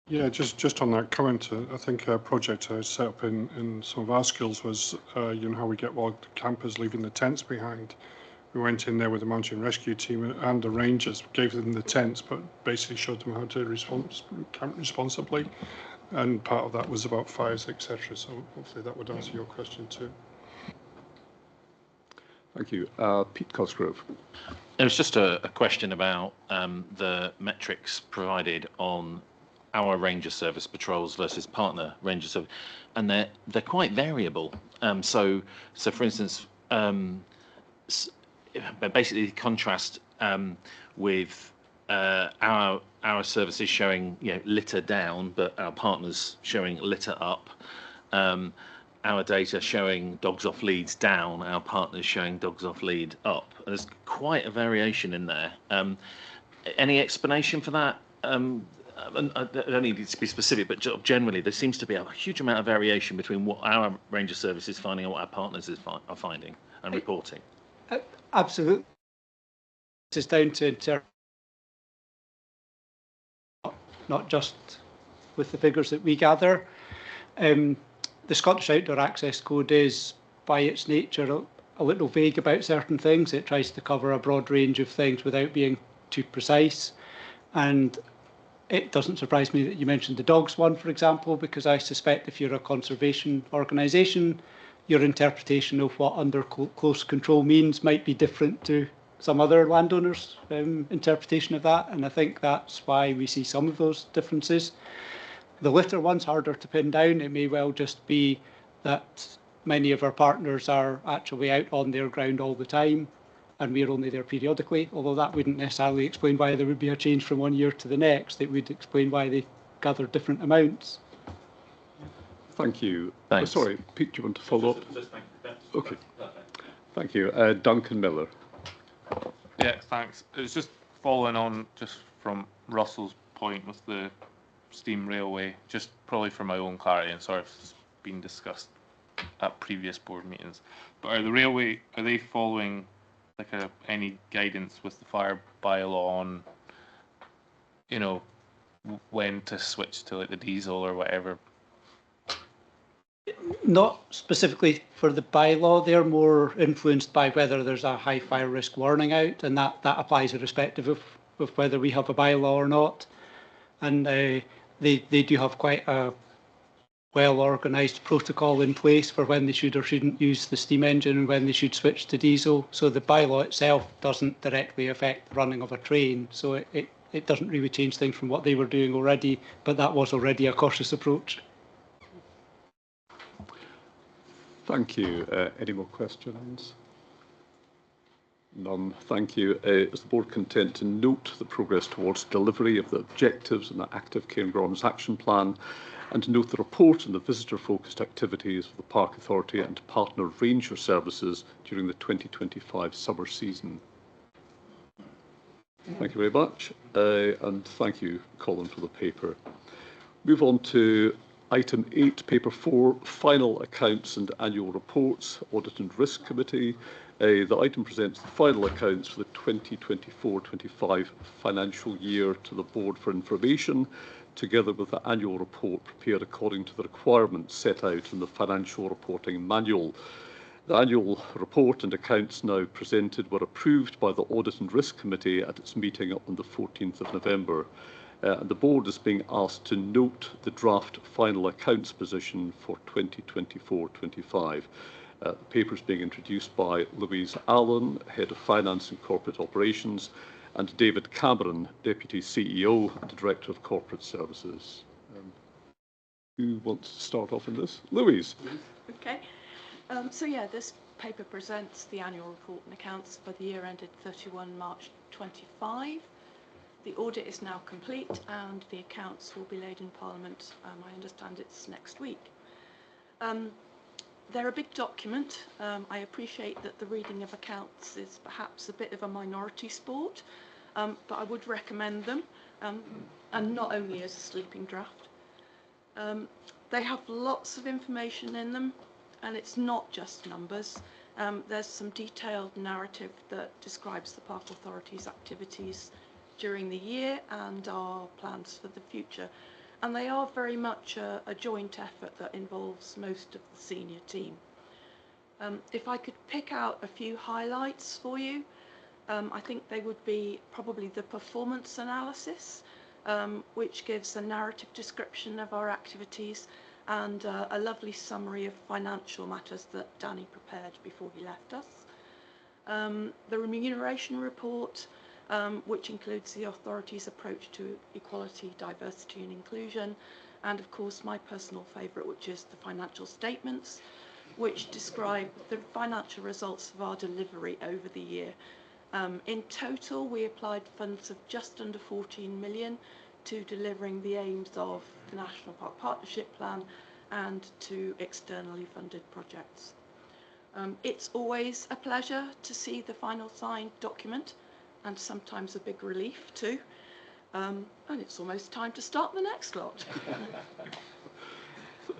Yeah, just on that comment, I think a project I set up in some of our schools was, how we get wild campers leaving the tents behind. We went in there with the mountain rescue team and the rangers, gave them the tents, but basically showed them how to camp responsibly. And part of that was about fires, etc. So hopefully that would answer your question too. Thank you. Pete Cosgrove. It was just a question about the metrics provided on our ranger service patrols versus partner ranger service, and they're quite variable. So for instance, basically contrast with our services showing litter down, but our partners showing litter up. Our data showing dogs off leads down, our partners showing dogs off lead up. There's quite a variation in there. Any explanation for that? I don't need it to be specific, but generally there seems to be a huge amount of variation between what our ranger service is finding and what our partners are finding and reporting. Absolutely. It's down to not just with the figures that we gather. The Scottish Outdoor Access Code is, by its nature, a little vague about certain things. It tries to cover a broad range of things without being too precise. And it doesn't surprise me that you mentioned the dogs one, for example, because I suspect if you're a conservation organisation, your interpretation of what under close control means might be different to some other landowners' interpretation of that. And I think that's why we see some of those differences. The litter one's harder to pin down. It may well just be that many of our partners are actually out on their ground all the time and we're only there periodically, although that wouldn't necessarily explain why there would be a change from one year to the next. It would explain why they gather different amounts. Thank you. Thanks. Sorry, Pete, do you want to follow up? Okay. Thank you. Duncan Miller. Yeah, thanks. It was just following on just from Russell's point with the Steam Railway, just probably for my own clarity, and sorry if it's been discussed at previous board meetings, but are they following like any guidance with the fire bylaw on, you know, when to switch to like the diesel or whatever? Not specifically for the bylaw, they're more influenced by whether there's a high fire risk warning out, and that applies irrespective of whether we have a bylaw or not. And they do have quite a well organised protocol in place for when they should or shouldn't use the steam engine and when they should switch to diesel. So the bylaw itself doesn't directly affect the running of a train, so it doesn't really change things from what they were doing already, but that was already a cautious approach. Thank you. Any more questions? None. Thank you. Is the board content to note the progress towards delivery of the objectives in the Active Cairngorms Action Plan, and to note the report on the visitor-focused activities of the Park Authority and partner ranger services during the 2025 summer season? Thank you very much, and thank you, Colin, for the paper. Move on to Item 8, Paper 4, Final Accounts and Annual Reports, Audit and Risk Committee. The item presents the final accounts for the 2024-25 financial year to the Board for information, together with the annual report prepared according to the requirements set out in the Financial Reporting Manual. The annual report and accounts now presented were approved by the Audit and Risk Committee at its meeting on the 14th of November. And the board is being asked to note the draft final accounts position for 2024-25. The paper is being introduced by Louise Allen, Head of Finance and Corporate Operations, and David Cameron, Deputy CEO and Director of Corporate Services. Who wants to start off in this? Louise. Okay. So yeah, this paper presents the annual report and accounts for the year ended 31 March 25. The audit is now complete and the accounts will be laid in Parliament. I understand it's next week. They're a big document. I appreciate that the reading of accounts is perhaps a bit of a minority sport, but I would recommend them, and not only as a sleeping draft. They have lots of information in them, and it's not just numbers. There's some detailed narrative that describes the Park Authority's activities during the year and our plans for the future. And they are very much a joint effort that involves most of the senior team. If I could pick out a few highlights for you, I think they would be probably the performance analysis, which gives a narrative description of our activities and a lovely summary of financial matters that Danny prepared before he left us. The remuneration report, which includes the authority's approach to equality, diversity and inclusion, and of course my personal favourite, which is the financial statements, which describe the financial results of our delivery over the year. In total, we applied funds of just under 14 million to delivering the aims of the National Park Partnership Plan and to externally funded projects. It's always a pleasure to see the final signed document, and sometimes a big relief too. And it's almost time to start the next lot.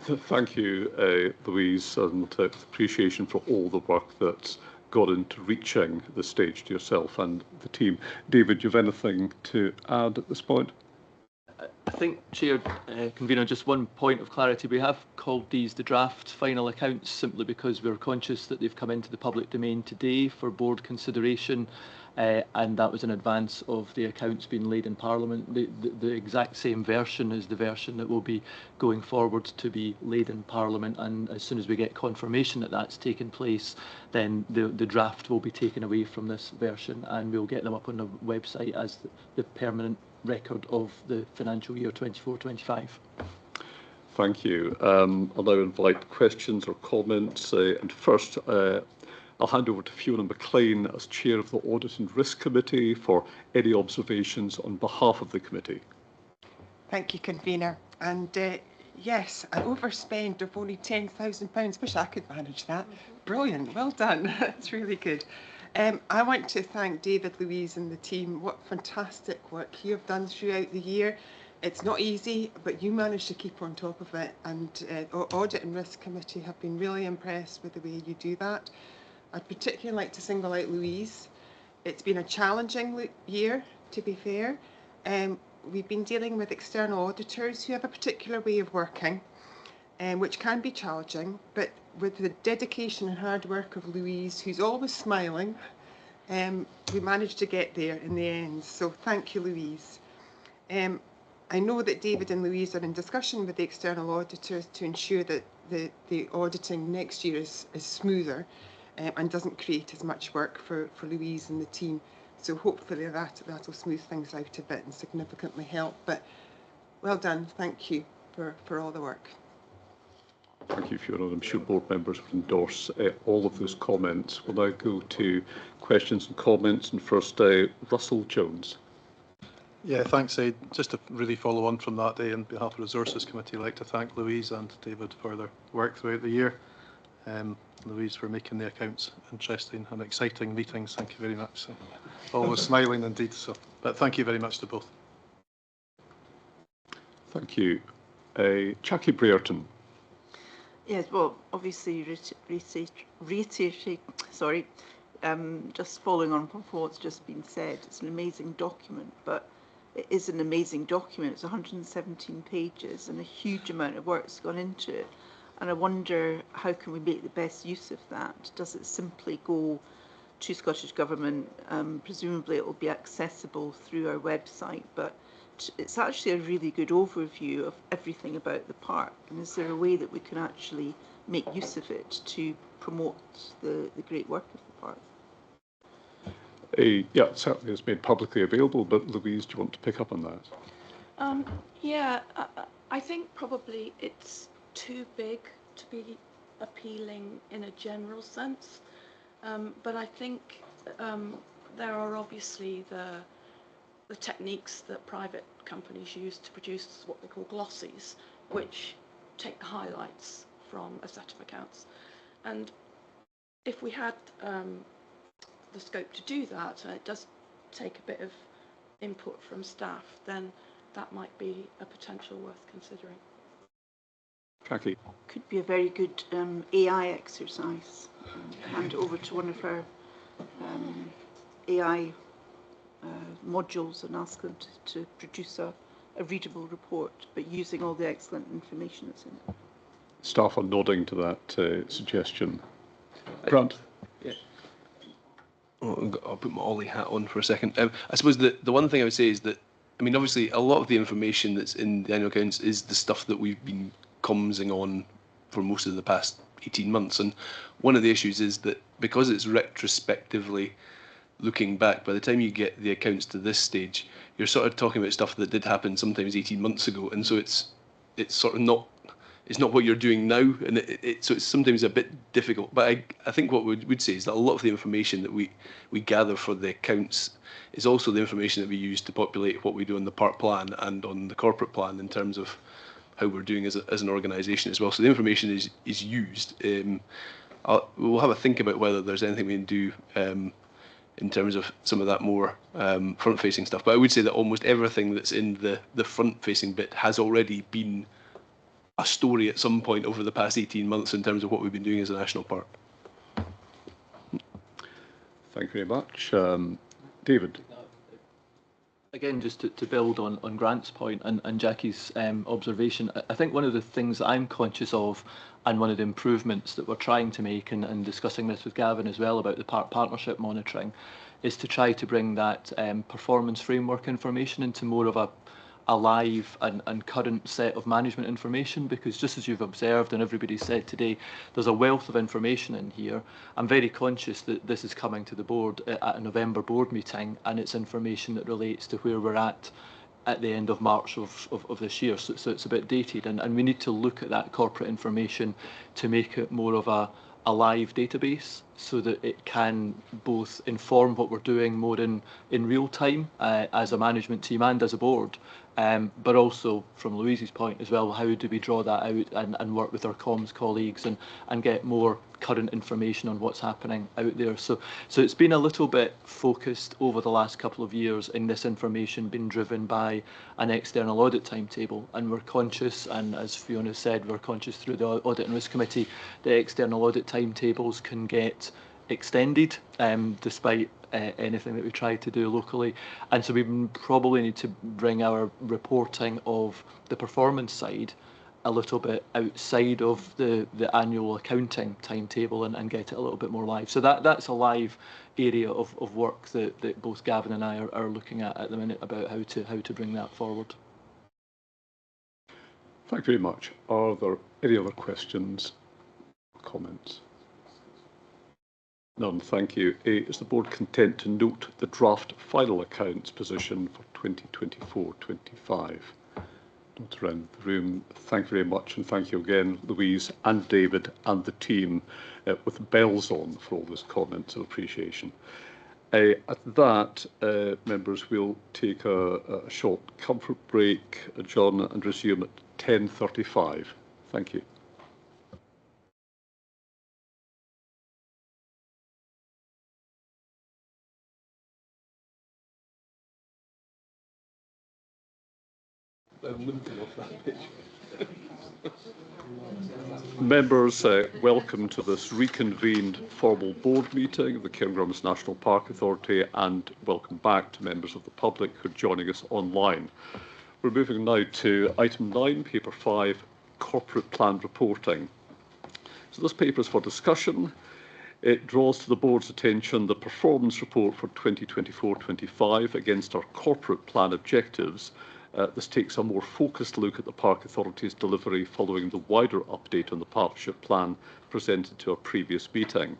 Thank you, Louise, and appreciation for all the work that's got into reaching the stage to yourself and the team. David, do you have anything to add at this point? I think, Chair, Convener, just one point of clarity. We have called these the draft final accounts simply because we're conscious that they've come into the public domain today for board consideration, and that was in advance of the accounts being laid in Parliament. The exact same version is the version that will be going forward to be laid in Parliament, and as soon as we get confirmation that that's taken place, then the draft will be taken away from this version and we'll get them up on the website as the permanent record of the financial year 24-25. Thank you. I'll now invite questions or comments. And first, I'll hand over to Fiona McLean as Chair of the Audit and Risk Committee for any observations on behalf of the committee. Thank you, Convener. And yes, an overspend of only £10,000. Wish I could manage that. Brilliant. Well done. That's really good. I want to thank David, Louise and the team. What fantastic work you have done throughout the year. It's not easy, but you managed to keep on top of it, and our Audit and Risk Committee have been really impressed with the way you do that. I'd particularly like to single out Louise. It's been a challenging year, to be fair. We've been dealing with external auditors who have a particular way of working, which can be challenging, but with the dedication and hard work of Louise, who's always smiling, we managed to get there in the end. So thank you, Louise. I know that David and Louise are in discussion with the external auditors to ensure that the auditing next year is smoother and doesn't create as much work for Louise and the team. So hopefully that'll smooth things out a bit and significantly help. But well done, thank you for all the work. Thank you, Fiona. I'm sure board members would endorse all of those comments. We'll now go to questions and comments, and first, Russell Jones. Yeah, thanks, Ed. Just to really follow on from that, on behalf of the Resources Committee, I'd like to thank Louise and David for their work throughout the year. Louise, for making the accounts interesting and exciting meetings. Thank you very much. So, always smiling indeed. So, but thank you very much to both. Thank you. Jackie Brereton. Yes, well, obviously, reiterating, sorry, just following on from what's just been said, it's an amazing document, but it is an amazing document. It's 117 pages and a huge amount of work's gone into it. And I wonder, how can we make the best use of that? Does it simply go to Scottish Government? Presumably it will be accessible through our website, but it's actually a really good overview of everything about the park. And is there a way that we can actually make use of it to promote the great work of the park? Yeah, it certainly is made publicly available, but Louise, do you want to pick up on that? Yeah, I think probably it's too big to be appealing in a general sense, but I think there are obviously the techniques that private companies use to produce what they call glossies, which take the highlights from a set of accounts. And if we had the scope to do that, and it does take a bit of input from staff, then that might be a potential worth considering. Jackie. Could be a very good AI exercise. Hand it over to one of our AI modules and ask them to produce a readable report, but using all the excellent information that's in it. Staff are nodding to that suggestion. Grant. Yeah. I'll put my Ollie hat on for a second. I suppose the one thing I would say is that, I mean, obviously a lot of the information that's in the annual accounts is the stuff that we've been comsing on for most of the past 18 months. And one of the issues is that because it's retrospectively looking back, by the time you get the accounts to this stage, you're sort of talking about stuff that did happen sometimes 18 months ago. And so it's sort of not, it's not what you're doing now. And so it's sometimes a bit difficult. But I think what we would say is that a lot of the information that we gather for the accounts is also the information that we use to populate what we do on the park plan and on the corporate plan in terms of how we're doing as an organisation as well. So the information is used. We'll have a think about whether there's anything we can do in terms of some of that more front-facing stuff. But I would say that almost everything that's in the front-facing bit has already been a story at some point over the past 18 months in terms of what we've been doing as a national park. Thank you very much. David. Again, just to build on Grant's point and Jackie's observation, I think one of the things that I'm conscious of, and one of the improvements that we're trying to make, and discussing this with Gavin as well about the park partnership monitoring, is to try to bring that performance framework information into more of a live and current set of management information, because just as you've observed and everybody said today, there's a wealth of information in here. I'm very conscious that this is coming to the board at a November board meeting, and it's information that relates to where we're at the end of March of this year, so it's a bit dated, and we need to look at that corporate information to make it more of a live database, so that it can both inform what we're doing more in real time as a management team and as a board, but also from Louise's point as well, how do we draw that out and work with our comms colleagues and get more current information on what's happening out there. So it's been a little bit focused over the last couple of years in this information being driven by an external audit timetable, and we're conscious, and as Fiona said, we're conscious through the Audit and Risk Committee, the external audit timetables can get extended despite anything that we try to do locally, and so we probably need to bring our reporting of the performance side a little bit outside of the annual accounting timetable and get it a little bit more live. So that's a live area of work that both Gavin and I are looking at the minute about how to bring that forward. Thank you very much. Are there any other questions or comments? None, thank you. Is the board content to note the draft final accounts position for 2024-25? Not around the room. Thank you very much, and thank you again, Louise and David and the team with bells on for all those comments of appreciation. At that, members, we'll take a short comfort break, adjourn and resume at 10:35. Thank you. Members, welcome to this reconvened formal board meeting of the Cairngorms National Park Authority, and welcome back to members of the public who are joining us online. We're moving now to item 9, paper 5, corporate plan reporting. So this paper is for discussion. It draws to the board's attention the performance report for 2024-25 against our corporate plan objectives. This takes a more focused look at the Park Authority's delivery following the wider update on the partnership plan presented to our previous meeting.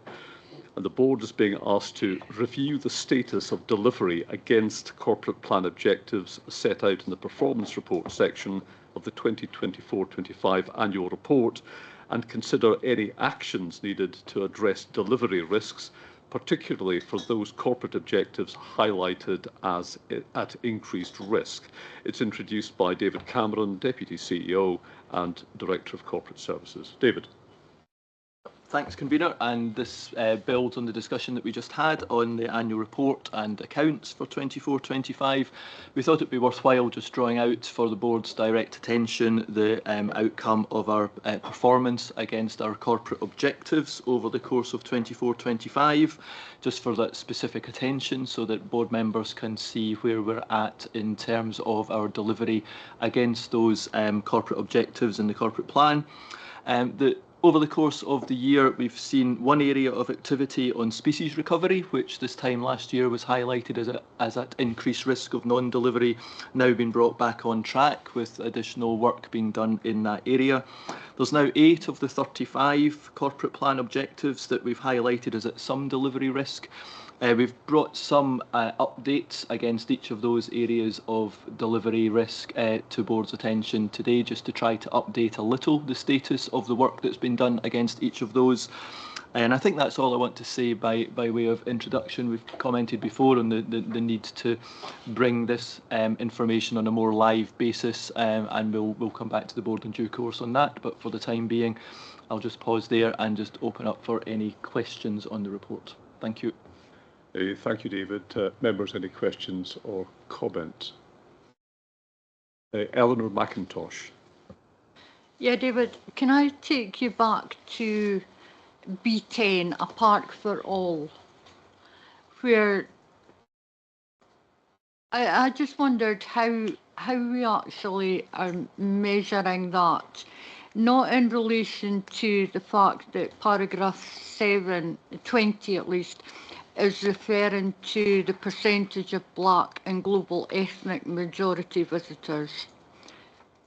And the board is being asked to review the status of delivery against corporate plan objectives set out in the performance report section of the 2024-25 annual report, and consider any actions needed to address delivery risks, particularly for those corporate objectives highlighted as at increased risk. It's introduced by David Cameron, Deputy CEO and Director of Corporate Services. David. Thanks, Convener, and this builds on the discussion that we just had on the annual report and accounts for 24-25. We thought it'd be worthwhile just drawing out for the board's direct attention the outcome of our performance against our corporate objectives over the course of 24-25, just for that specific attention so that board members can see where we're at in terms of our delivery against those corporate objectives in the corporate plan. Over the course of the year, we've seen one area of activity on species recovery, which this time last year was highlighted as at increased risk of non-delivery, now been brought back on track with additional work being done in that area. There's now 8 of the 35 corporate plan objectives that we've highlighted as at some delivery risk. We've brought some updates against each of those areas of delivery risk to board's attention today, just to try to update a little the status of the work that's been done against each of those. And I think that's all I want to say by way of introduction. We've commented before on the need to bring this information on a more live basis, and we'll come back to the board in due course on that. But for the time being, I'll just pause there and just open up for any questions on the report. Thank you. Thank you, David. Members, any questions or comments? Eleanor McIntosh. Yeah, David, can I take you back to B10, A Park for All, where I just wondered how we actually are measuring that, not in relation to the fact that paragraph 720 at least, is referring to the percentage of black and global ethnic majority visitors.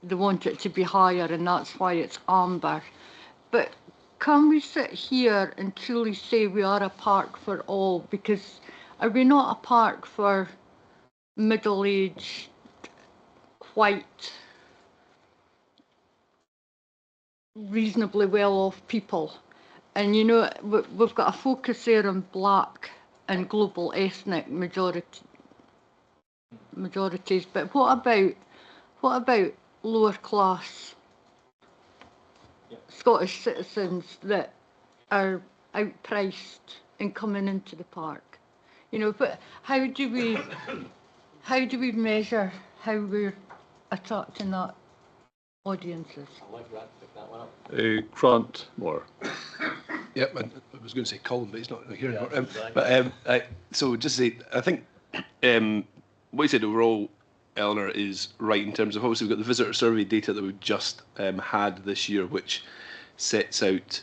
They want it to be higher, and that's why it's amber. But can we sit here and truly say we are a park for all? Because are we not a park for middle-aged, white, reasonably well-off people? And you know, we've got a focus there on black and global ethnic majorities, but what about what about lower class Scottish citizens that are outpriced in coming into the park? You know, but how do we measure how we're attracting that audiences? I'll let Grant pick that one up. Grant Moore. Yep, I was going to say Colin, but he's not here anymore. So just say, I think what you said overall, Eleanor, is right in terms of obviously we've got the visitor survey data that we've just had this year, which sets out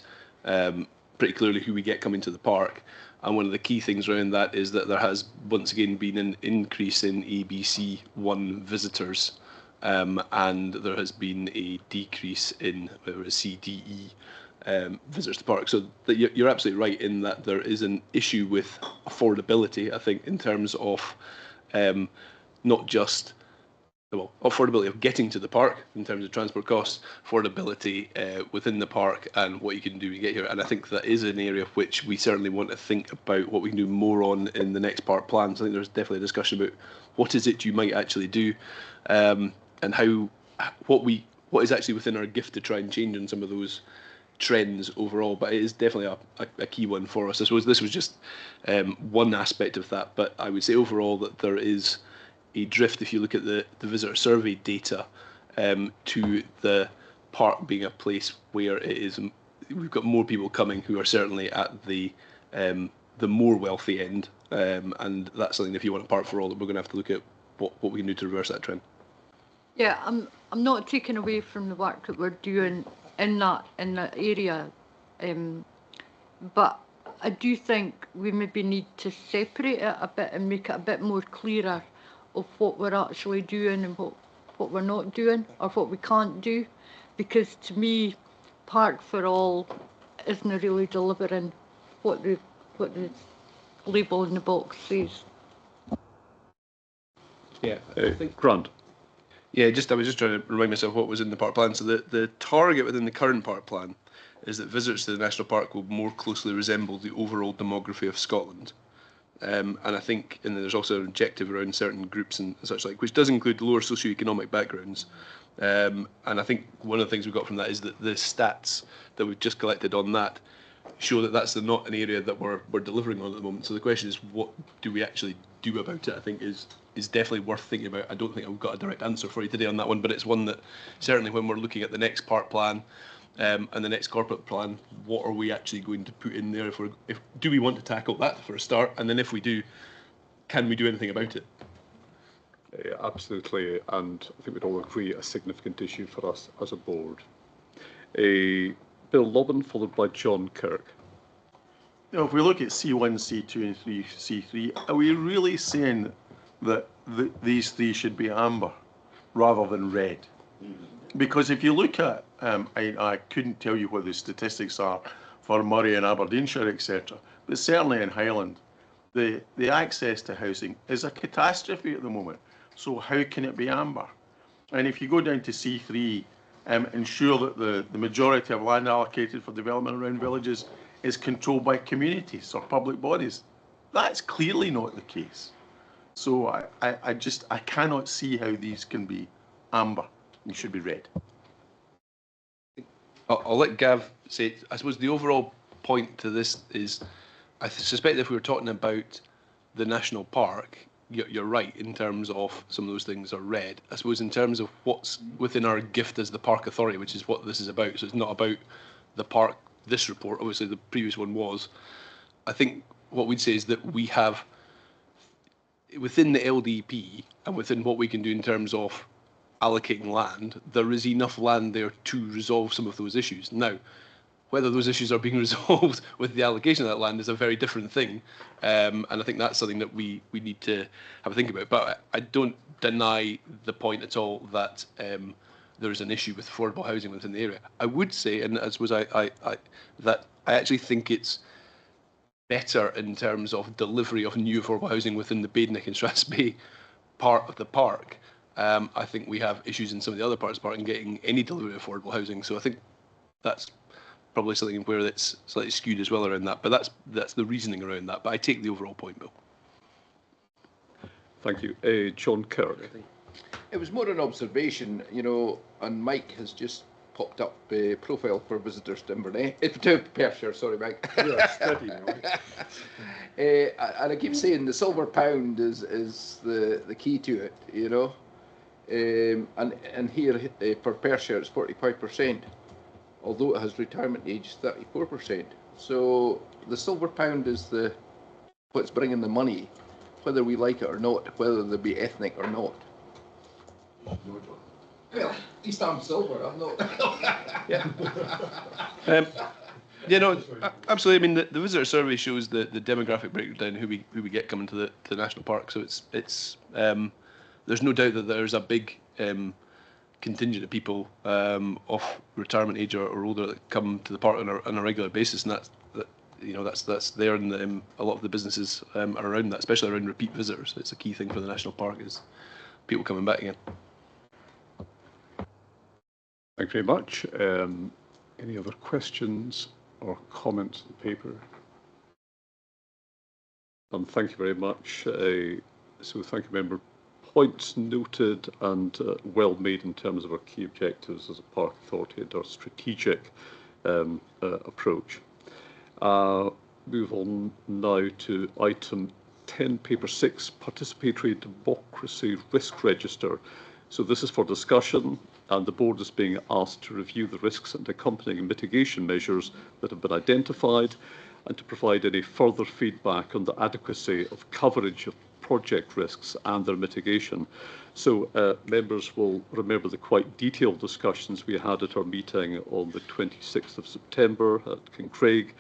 pretty clearly who we get coming to the park. And one of the key things around that is that there has once again been an increase in ABC1 visitors, and there has been a decrease in CDE visitors to the park. So that you're absolutely right in that there is an issue with affordability, I think, in terms of not just affordability of getting to the park in terms of transport costs, affordability within the park and what you can do to get here. And I think that is an area which we certainly want to think about what we can do more on in the next park plans. I think there's definitely a discussion about what is it you might actually do, and what is actually within our gift to try and change in some of those trends overall. But it is definitely a key one for us. I suppose this was just one aspect of that, but I would say overall that there is a drift, if you look at the visitor survey data, to the park being a place where it is, we've got more people coming who are certainly at the more wealthy end, and that's something, if you want a park for all, that we're going to have to look at what we can do to reverse that trend. Yeah, I'm not taking away from the work that we're doing in that area, but I do think we maybe need to separate it a bit and make it a bit more clearer of what we're actually doing and what we're not doing or what we can't do, because to me, Park for All isn't really delivering what the label in the box says. Yeah, Grant. Yeah, I was just trying to remind myself what was in the park plan. So the target within the current park plan is that visitors to the national park will more closely resemble the overall demography of Scotland. And I think, and there's also an objective around certain groups and such like, which does include lower socioeconomic backgrounds. And I think one of the things we got from that is that the stats that we've just collected on that show that that's not an area that we're delivering on at the moment. So the question is, what do we actually do about it? I think is definitely worth thinking about. I don't think I've got a direct answer for you today on that one, but it's one that certainly when we're looking at the next park plan and the next corporate plan, what are we actually going to put in there? If do we want to tackle that for a start, and then if we do, can we do anything about it? Absolutely, and I think we'd all agree a significant issue for us as a board. Bill Lobbin, followed by John Kirk. You know, if we look at C1, C2 and C3, are we really saying that these three should be amber rather than red? Because if you look at, I couldn't tell you what the statistics are for Murray and Aberdeenshire, etc., but certainly in Highland, the access to housing is a catastrophe at the moment. So how can it be amber? And if you go down to C3, ensure that the majority of land allocated for development around villages is controlled by communities or public bodies. That's clearly not the case. So I cannot see how these can be amber. They should be red. I'll let Gav say it. I suppose the overall point to this is, I suspect if we were talking about the national park, you're right in terms of some of those things are red. I suppose in terms of what's within our gift as the park authority, which is what this is about. So it's not about the park, this report, obviously the previous one was. I think what we'd say is that we have, within the LDP and within what we can do in terms of allocating land, there is enough land there to resolve some of those issues. Now, whether those issues are being resolved with the allocation of that land is a very different thing, and I think that's something that we need to have a think about. But I don't deny the point at all that there is an issue with affordable housing within the area. I would say, and as was that I actually think it's better in terms of delivery of new affordable housing within the Badenoch and Strathspey part of the park. I think we have issues in some of the other parts of the park in getting any delivery of affordable housing. So I think that's probably something where it's slightly skewed as well around that. But that's the reasoning around that. But I take the overall point, Bill. Thank you. John Kirk. It was more an observation, you know, and Mike has just popped up profile for visitors to Inverness, to Perthshire, sorry, Mike. Yeah, steady now. And I keep saying the silver pound is the key to it, you know. And here for Perthshire it's 45%, although it has retirement age 34%. So the silver pound is what's bringing the money, whether we like it or not, whether they be ethnic or not. Well, at least I'm silver, I'm not. Yeah. You know, absolutely. I mean, the visitor survey shows the demographic breakdown, who we get coming to the national park. So it's there's no doubt that there's a big contingent of people of retirement age or older that come to the park on a regular basis, and that's there in a lot of the businesses around that, especially around repeat visitors. It's a key thing for the national park is people coming back again. Thank you very much. Any other questions or comments on the paper? Thank you very much. So thank you, Member. Points noted and well made in terms of our key objectives as a park authority and our strategic approach. Move on now to item 10, paper 6, participatory democracy risk register. So this is for discussion, and the board is being asked to review the risks and accompanying mitigation measures that have been identified and to provide any further feedback on the adequacy of coverage of project risks and their mitigation. So members will remember the quite detailed discussions we had at our meeting on the 26th of September at Kincraig.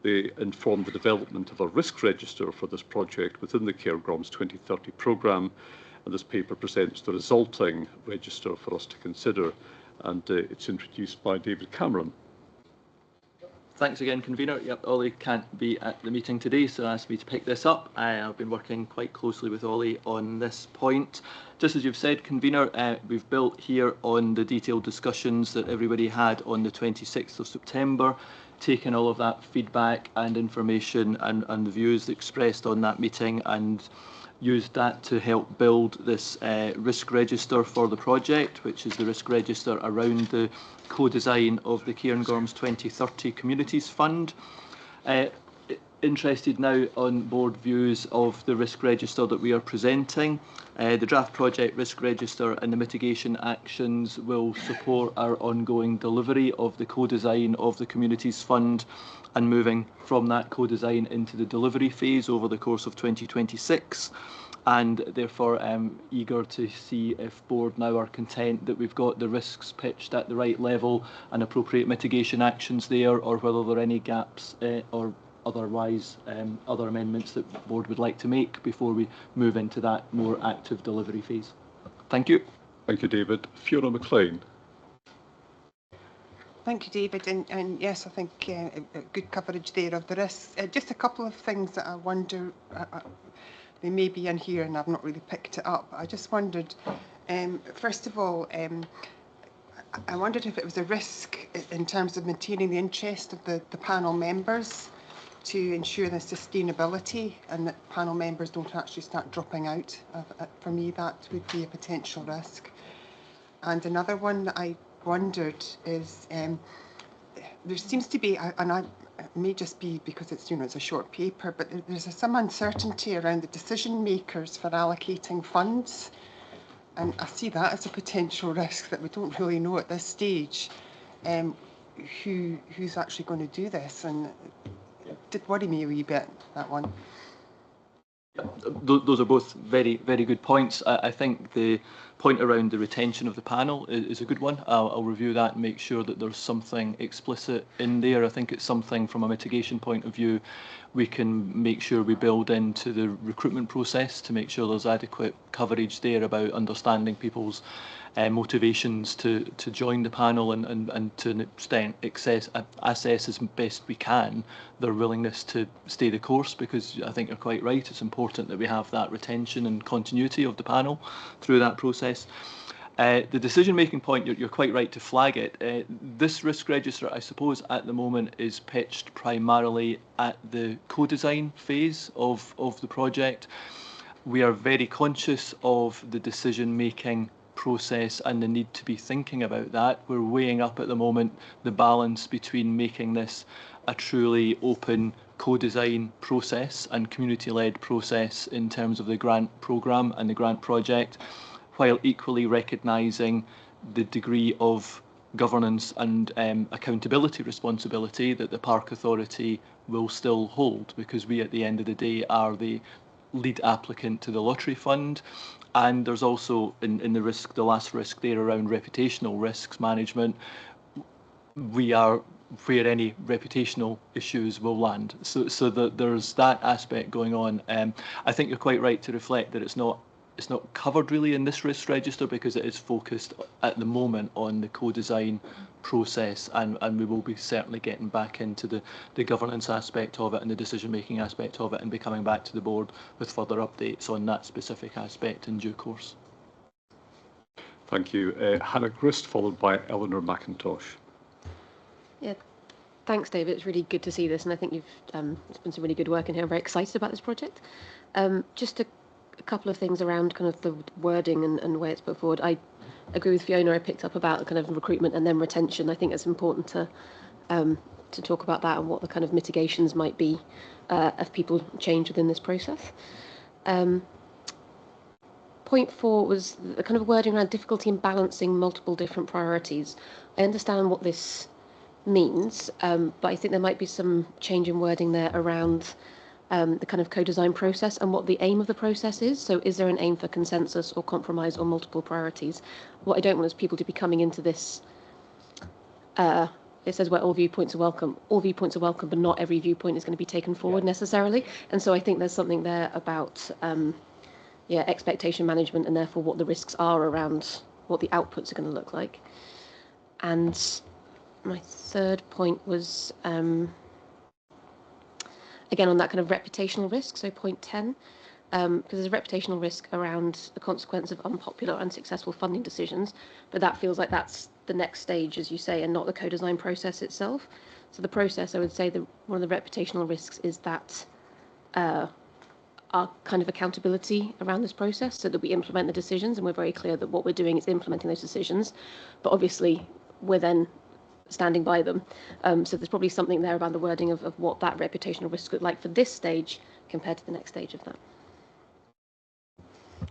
They informed the development of a risk register for this project within the Cairngorms 2030 programme, and this paper presents the resulting register for us to consider, and it's introduced by David Cameron. Thanks again, Convener. Yep, Ollie can't be at the meeting today, so asked me to pick this up. I've been working quite closely with Ollie on this point. Just as you've said, Convener, we've built here on the detailed discussions that everybody had on the 26th of September, taken all of that feedback and information and the views expressed on that meeting and used that to help build this risk register for the project, which is the risk register around the co-design of the Cairngorms 2030 Communities Fund. Interested now on board views of the risk register that we are presenting. The draft project risk register and the mitigation actions will support our ongoing delivery of the co-design of the Communities Fund and moving from that co-design into the delivery phase over the course of 2026. And therefore I'm eager to see if board now are content that we've got the risks pitched at the right level and appropriate mitigation actions there, or whether there are any gaps or otherwise other amendments that board would like to make before we move into that more active delivery phase. Thank you. Thank you, David. Fiona McLean. Thank you, David. And yes, I think good coverage there of the risks. Just a couple of things that I wonder, they may be in here and I've not really picked it up. I just wondered, first of all, I wondered if it was a risk in terms of maintaining the interest of the panel members to ensure the sustainability and that panel members don't actually start dropping out. For me, that would be a potential risk. And another one that I wondered is there seems to be, and it may just be because it's it's a short paper, but there's some uncertainty around the decision makers for allocating funds, and I see that as a potential risk that we don't really know at this stage who's actually going to do this, and it did worry me a wee bit, that one. Those are both very, very good points. I think the point around the retention of the panel is a good one. I'll review that and make sure that there's something explicit in there. I think it's something from a mitigation point of view we can make sure we build into the recruitment process to make sure there's adequate coverage there about understanding people's motivations to join the panel and to an extent assess as best we can their willingness to stay the course, because I think you're quite right, it's important that we have that retention and continuity of the panel through that process. The decision-making point, you're quite right to flag it. This risk register, I suppose, at the moment is pitched primarily at the co-design phase of the project. we are very conscious of the decision-making process and the need to be thinking about that. We're weighing up at the moment the balance between making this a truly open co-design process and community-led process in terms of the grant programme and the grant project, while equally recognising the degree of governance and accountability responsibility that the Park Authority will still hold, because we at the end of the day are the lead applicant to the lottery fund. And there's also in the risk, the last risk there around reputational risks management, we are where any reputational issues will land. So that there's that aspect going on. I think you're quite right to reflect that it's not covered really in this risk register, because it is focused at the moment on the co-design process, and we will be certainly getting back into the governance aspect of it and the decision-making aspect of it, and be coming back to the board with further updates on that specific aspect in due course. Thank you. Hannah Grist, followed by Eleanor McIntosh. Yeah, thanks, David. It's really good to see this, and I think you've it's been some really good work in here. I'm very excited about this project. Just a couple of things around kind of the wording and where it's put forward. I agree with Fiona. I picked up about kind of recruitment and then retention. I think it's important to talk about that and what the kind of mitigations might be if people change within this process. Point 4 was the kind of wording around difficulty in balancing multiple different priorities. I understand what this means, but I think there might be some change in wording there around the kind of co-design process and what the aim of the process is. So is there an aim for consensus or compromise or multiple priorities? What I don't want is people to be coming into this, it says where all viewpoints are welcome. All viewpoints are welcome, but not every viewpoint is going to be taken forward necessarily. And so I think there's something there about expectation management, and therefore what the risks are around what the outputs are going to look like. And my third point was again on that kind of reputational risk, so point 10, because there's a reputational risk around the consequence of unpopular, unsuccessful funding decisions, but that feels like that's the next stage, as you say, and not the co-design process itself. So the process, I would say, one of the reputational risks is that our kind of accountability around this process, so that we implement the decisions, and we're very clear that what we're doing is implementing those decisions, but obviously we're then standing by them. So there's probably something there about the wording of what that reputational risk look like for this stage compared to the next stage of that.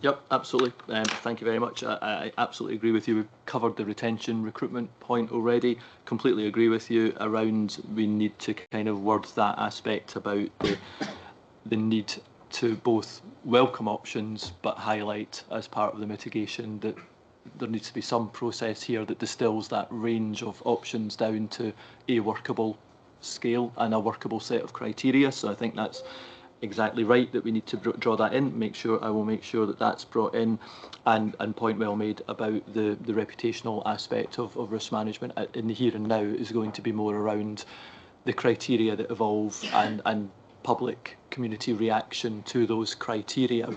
Yep, absolutely. Thank you very much. I absolutely agree with you. We've covered the retention recruitment point already. Completely agree with you around we need to kind of word that aspect about the need to both welcome options but highlight as part of the mitigation that there needs to be some process here that distills that range of options down to a workable scale and a workable set of criteria. So I think that's exactly right, that we need to draw that in. I will make sure that that's brought in, and point well made about the reputational aspect of risk management in the here and now is going to be more around the criteria that evolve and public community reaction to those criteria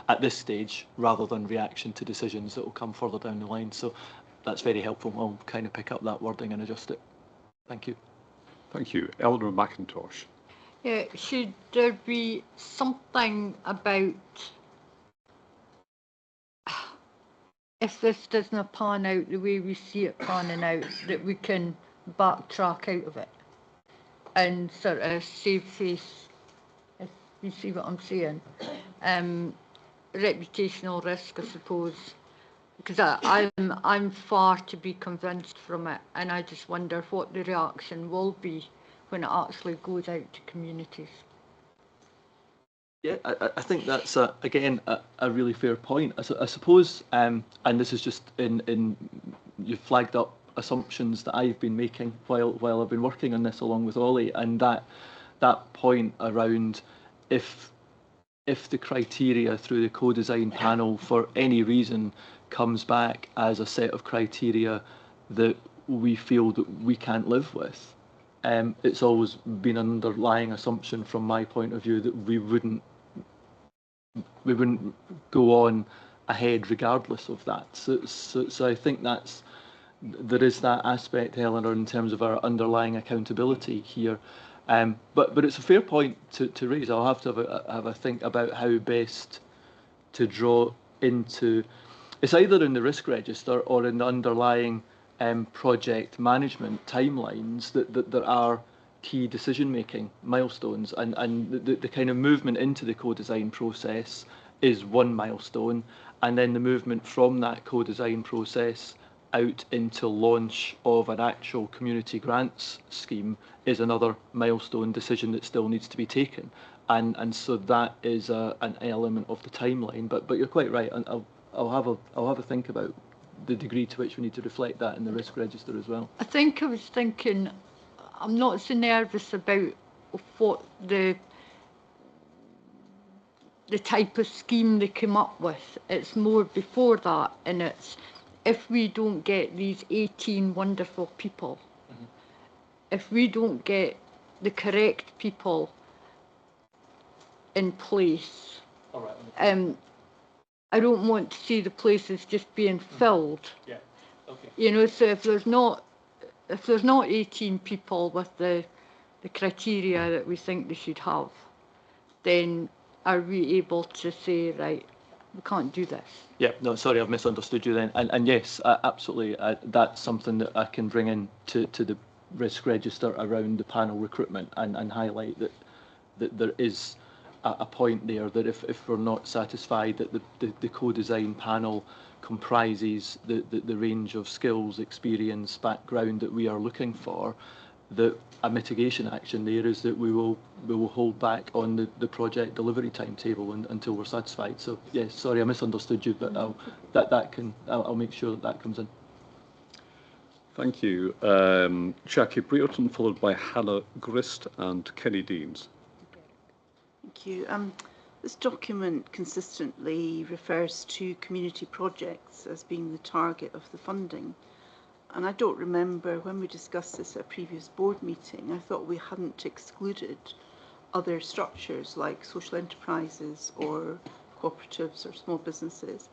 at this stage, rather than reaction to decisions that will come further down the line. So that's very helpful. I'll kind of pick up that wording and adjust it. Thank you. Thank you. Eleanor McIntosh. Yeah, should there be something about if this doesn't pan out the way we see it panning out, that we can backtrack out of it and sort of save face, if you see what I'm saying? Reputational risk, I suppose, because I'm far to be convinced from it, and I just wonder what the reaction will be when it actually goes out to communities. Yeah, I think that's again a really fair point. I suppose, and this is just in you flagged up assumptions that I've been making while I've been working on this along with Ollie, and that point around if the criteria through the co-design panel for any reason comes back as a set of criteria that we feel that we can't live with, it's always been an underlying assumption from my point of view that we wouldn't go on ahead regardless of that. So I think there is that aspect, Eleanor, in terms of our underlying accountability here. But it's a fair point to raise. I'll have to have a think about how best to draw into, it's either in the risk register or in the underlying project management timelines that there are key decision-making milestones, and the kind of movement into the co-design process is one milestone, and then the movement from that co-design process out into launch of an actual community grants scheme is another milestone decision that still needs to be taken, and so that is an element of the timeline. But you're quite right, and I'll have a think about the degree to which we need to reflect that in the risk register as well. I think I was thinking, I'm not so nervous about what the type of scheme they come up with. It's more before that, and it's if we don't get these 18 wonderful people, if we don't get the correct people in place, I don't want to see the places just being filled. Yeah. Okay. You know, so if there's not 18 people with the criteria that we think they should have, then are we able to say, right, we can't do this? Yeah, no, sorry, I've misunderstood you then. And yes, absolutely, that's something that I can bring in to the risk register around the panel recruitment and highlight that there is a point there that if we're not satisfied that the co-design panel comprises the range of skills, experience, background that we are looking for, that a mitigation action there is that we will hold back on the project delivery timetable until we're satisfied. So yes, sorry, I misunderstood you, but I'll make sure that comes in. Thank you. Jackie Brereton, followed by Hannah Grist and Kenny Deans. Thank you. This document consistently refers to community projects as being the target of the funding. And I don't remember when we discussed this at a previous board meeting, I thought we hadn't excluded other structures like social enterprises or cooperatives or small businesses.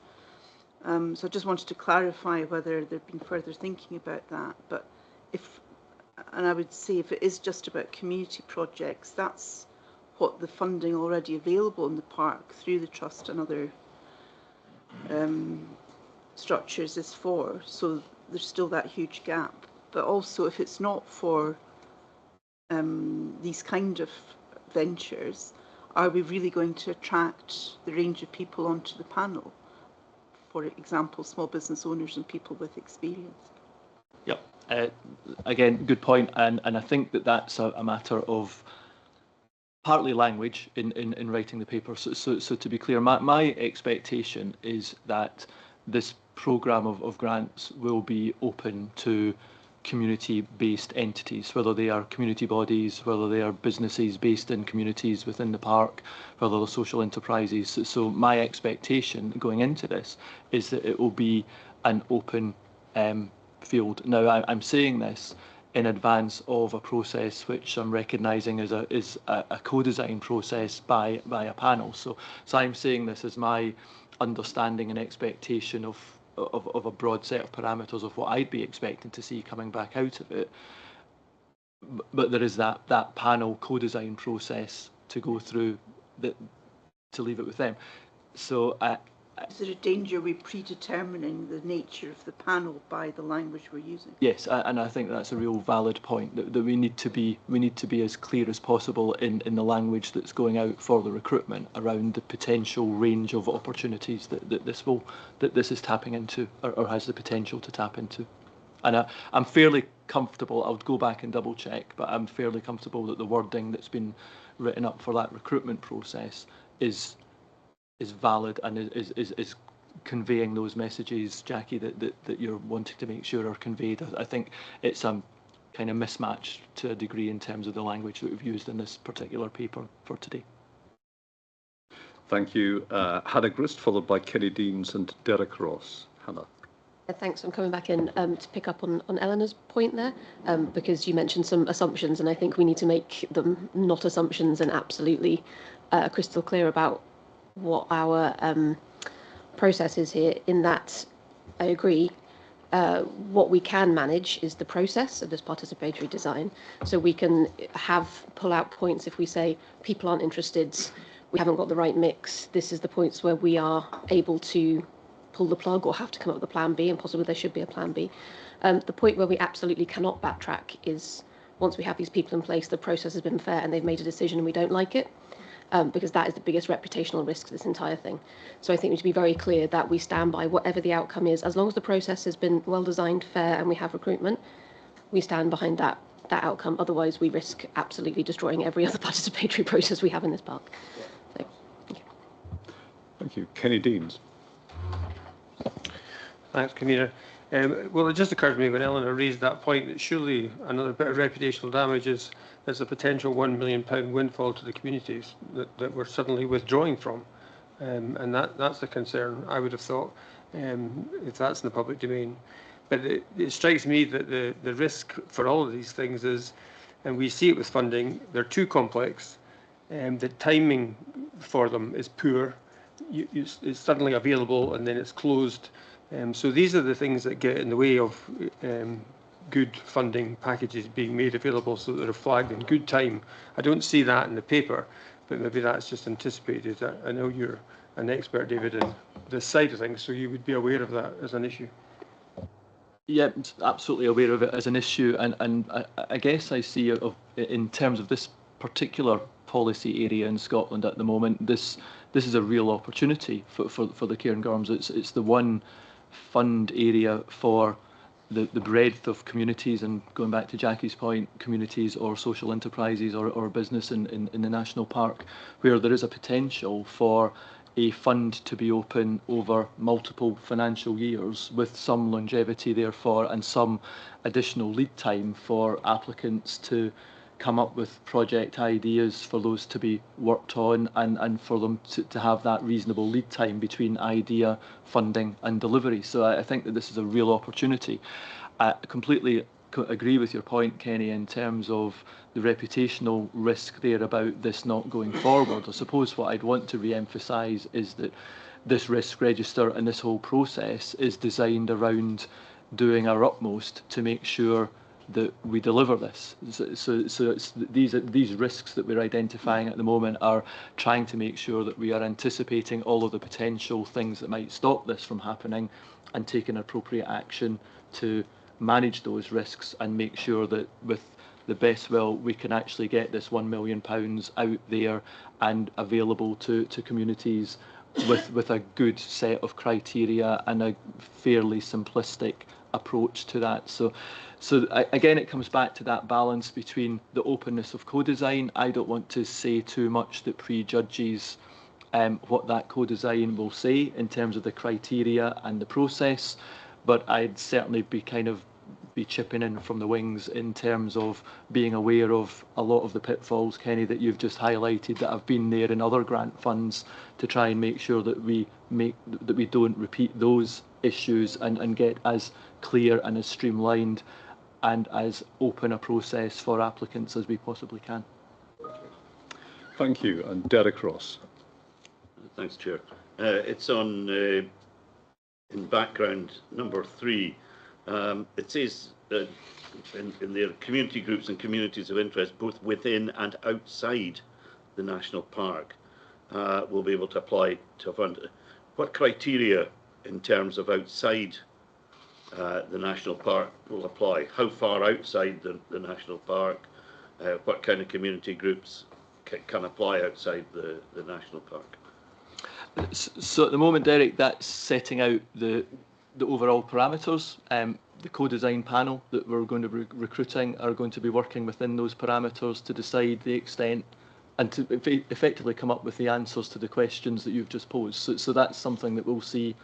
So I just wanted to clarify whether there'd been further thinking about that. But and I would say if it is just about community projects, that's what the funding already available in the park through the trust and other structures is for. So there's still that huge gap. But also if it's not for these kind of ventures, are we really going to attract the range of people onto the panel? For example, small business owners and people with experience. Yep. Again, good point, and I think that's a matter of partly language in writing the paper. So to be clear, my expectation is that this programme of grants will be open to community-based entities, whether they are community bodies, whether they are businesses based in communities within the park, whether they're social enterprises. So my expectation going into this is that it will be an open field. Now, I'm saying this in advance of a process which I'm recognising is a co-design process by a panel. So I'm saying this as my understanding and expectation of a broad set of parameters of what I'd be expecting to see coming back out of it. But there is that panel co-design process to go through, to leave it with them. So is there a danger we're predetermining the nature of the panel by the language we're using? Yes, and I think that's a real valid point, that we need to be as clear as possible in the language that's going out for the recruitment around the potential range of opportunities that this is tapping into or has the potential to tap into. And I'm fairly comfortable, I would go back and double check, but I'm fairly comfortable that the wording that's been written up for that recruitment process is valid and is conveying those messages, Jackie, that you're wanting to make sure are conveyed. I think it's kind of mismatched to a degree in terms of the language that we've used in this particular paper for today. Thank you. Hannah Grist, followed by Kenny Deans and Derek Ross. Hannah. Thanks. I'm coming back in to pick up on Eleanor's point there, because you mentioned some assumptions, and I think we need to make them not assumptions and absolutely crystal clear about what our process is here. In that, I agree. What we can manage is the process of this participatory design. So we can pull out points if we say people aren't interested, we haven't got the right mix. This is the points where we are able to pull the plug or have to come up with a plan B, and possibly there should be a plan B. The point where we absolutely cannot backtrack is once we have these people in place, the process has been fair and they've made a decision and we don't like it, because that is the biggest reputational risk to this entire thing. So I think we need to be very clear that we stand by whatever the outcome is. As long as the process has been well designed, fair, and we have recruitment, we stand behind that outcome. Otherwise, we risk absolutely destroying every other participatory process we have in this park. So, thank you. Thank you. Kenny Deans. Thanks, Convener. Well, it just occurred to me when Eleanor raised that point that surely another bit of reputational damage is there's a potential £1 million windfall to the communities that we're suddenly withdrawing from. And that's the concern, I would have thought, if that's in the public domain. But it strikes me that the risk for all of these things is, and we see it with funding, they're too complex, the timing for them is poor. It's suddenly available and then it's closed. So these are the things that get in the way of good funding packages being made available so that they're flagged in good time. I don't see that in the paper, but maybe that's just anticipated. I know you're an expert, David, in this side of things, so you would be aware of that as an issue. Yeah, absolutely aware of it as an issue, and I guess I see in terms of this particular policy area in Scotland at the moment, this is a real opportunity for the Cairngorms. It's the one fund area for the breadth of communities, and going back to Jackie's point, communities or social enterprises or business in the national park, where there is a potential for a fund to be open over multiple financial years with some longevity therefore and some additional lead time for applicants to come up with project ideas for those to be worked on and for them to have that reasonable lead time between idea, funding and delivery. So I think that this is a real opportunity. I completely agree with your point, Kenny, in terms of the reputational risk there about this not going forward. I suppose what I'd want to re-emphasise is that this risk register and this whole process is designed around doing our utmost to make sure that we deliver this. So it's these risks that we're identifying at the moment are trying to make sure that we are anticipating all of the potential things that might stop this from happening and taking appropriate action to manage those risks and make sure that with the best will we can actually get this £1 million out there and available to communities with a good set of criteria and a fairly simplistic approach to that. So again, it comes back to that balance between the openness of co-design. I don't want to say too much that prejudges what that co-design will say in terms of the criteria and the process, but I'd certainly be chipping in from the wings in terms of being aware of a lot of the pitfalls, Kenny, that you've just highlighted that have been there in other grant funds, to try and make sure that we don't repeat those issues and get as clear and as streamlined and as open a process for applicants as we possibly can. Thank you. And Derek Ross. Thanks, Chair. It's on in background number 3. It says in their community groups and communities of interest, both within and outside the national park, will be able to apply to a fund. What criteria in terms of outside the national park will apply? How far outside the national park? What kind of community groups can apply outside the national park? So at the moment, Derek, that's setting out the overall parameters. The co-design panel that we're going to be recruiting are going to be working within those parameters to decide the extent and to effectively come up with the answers to the questions that you've just posed. So that's something that we'll see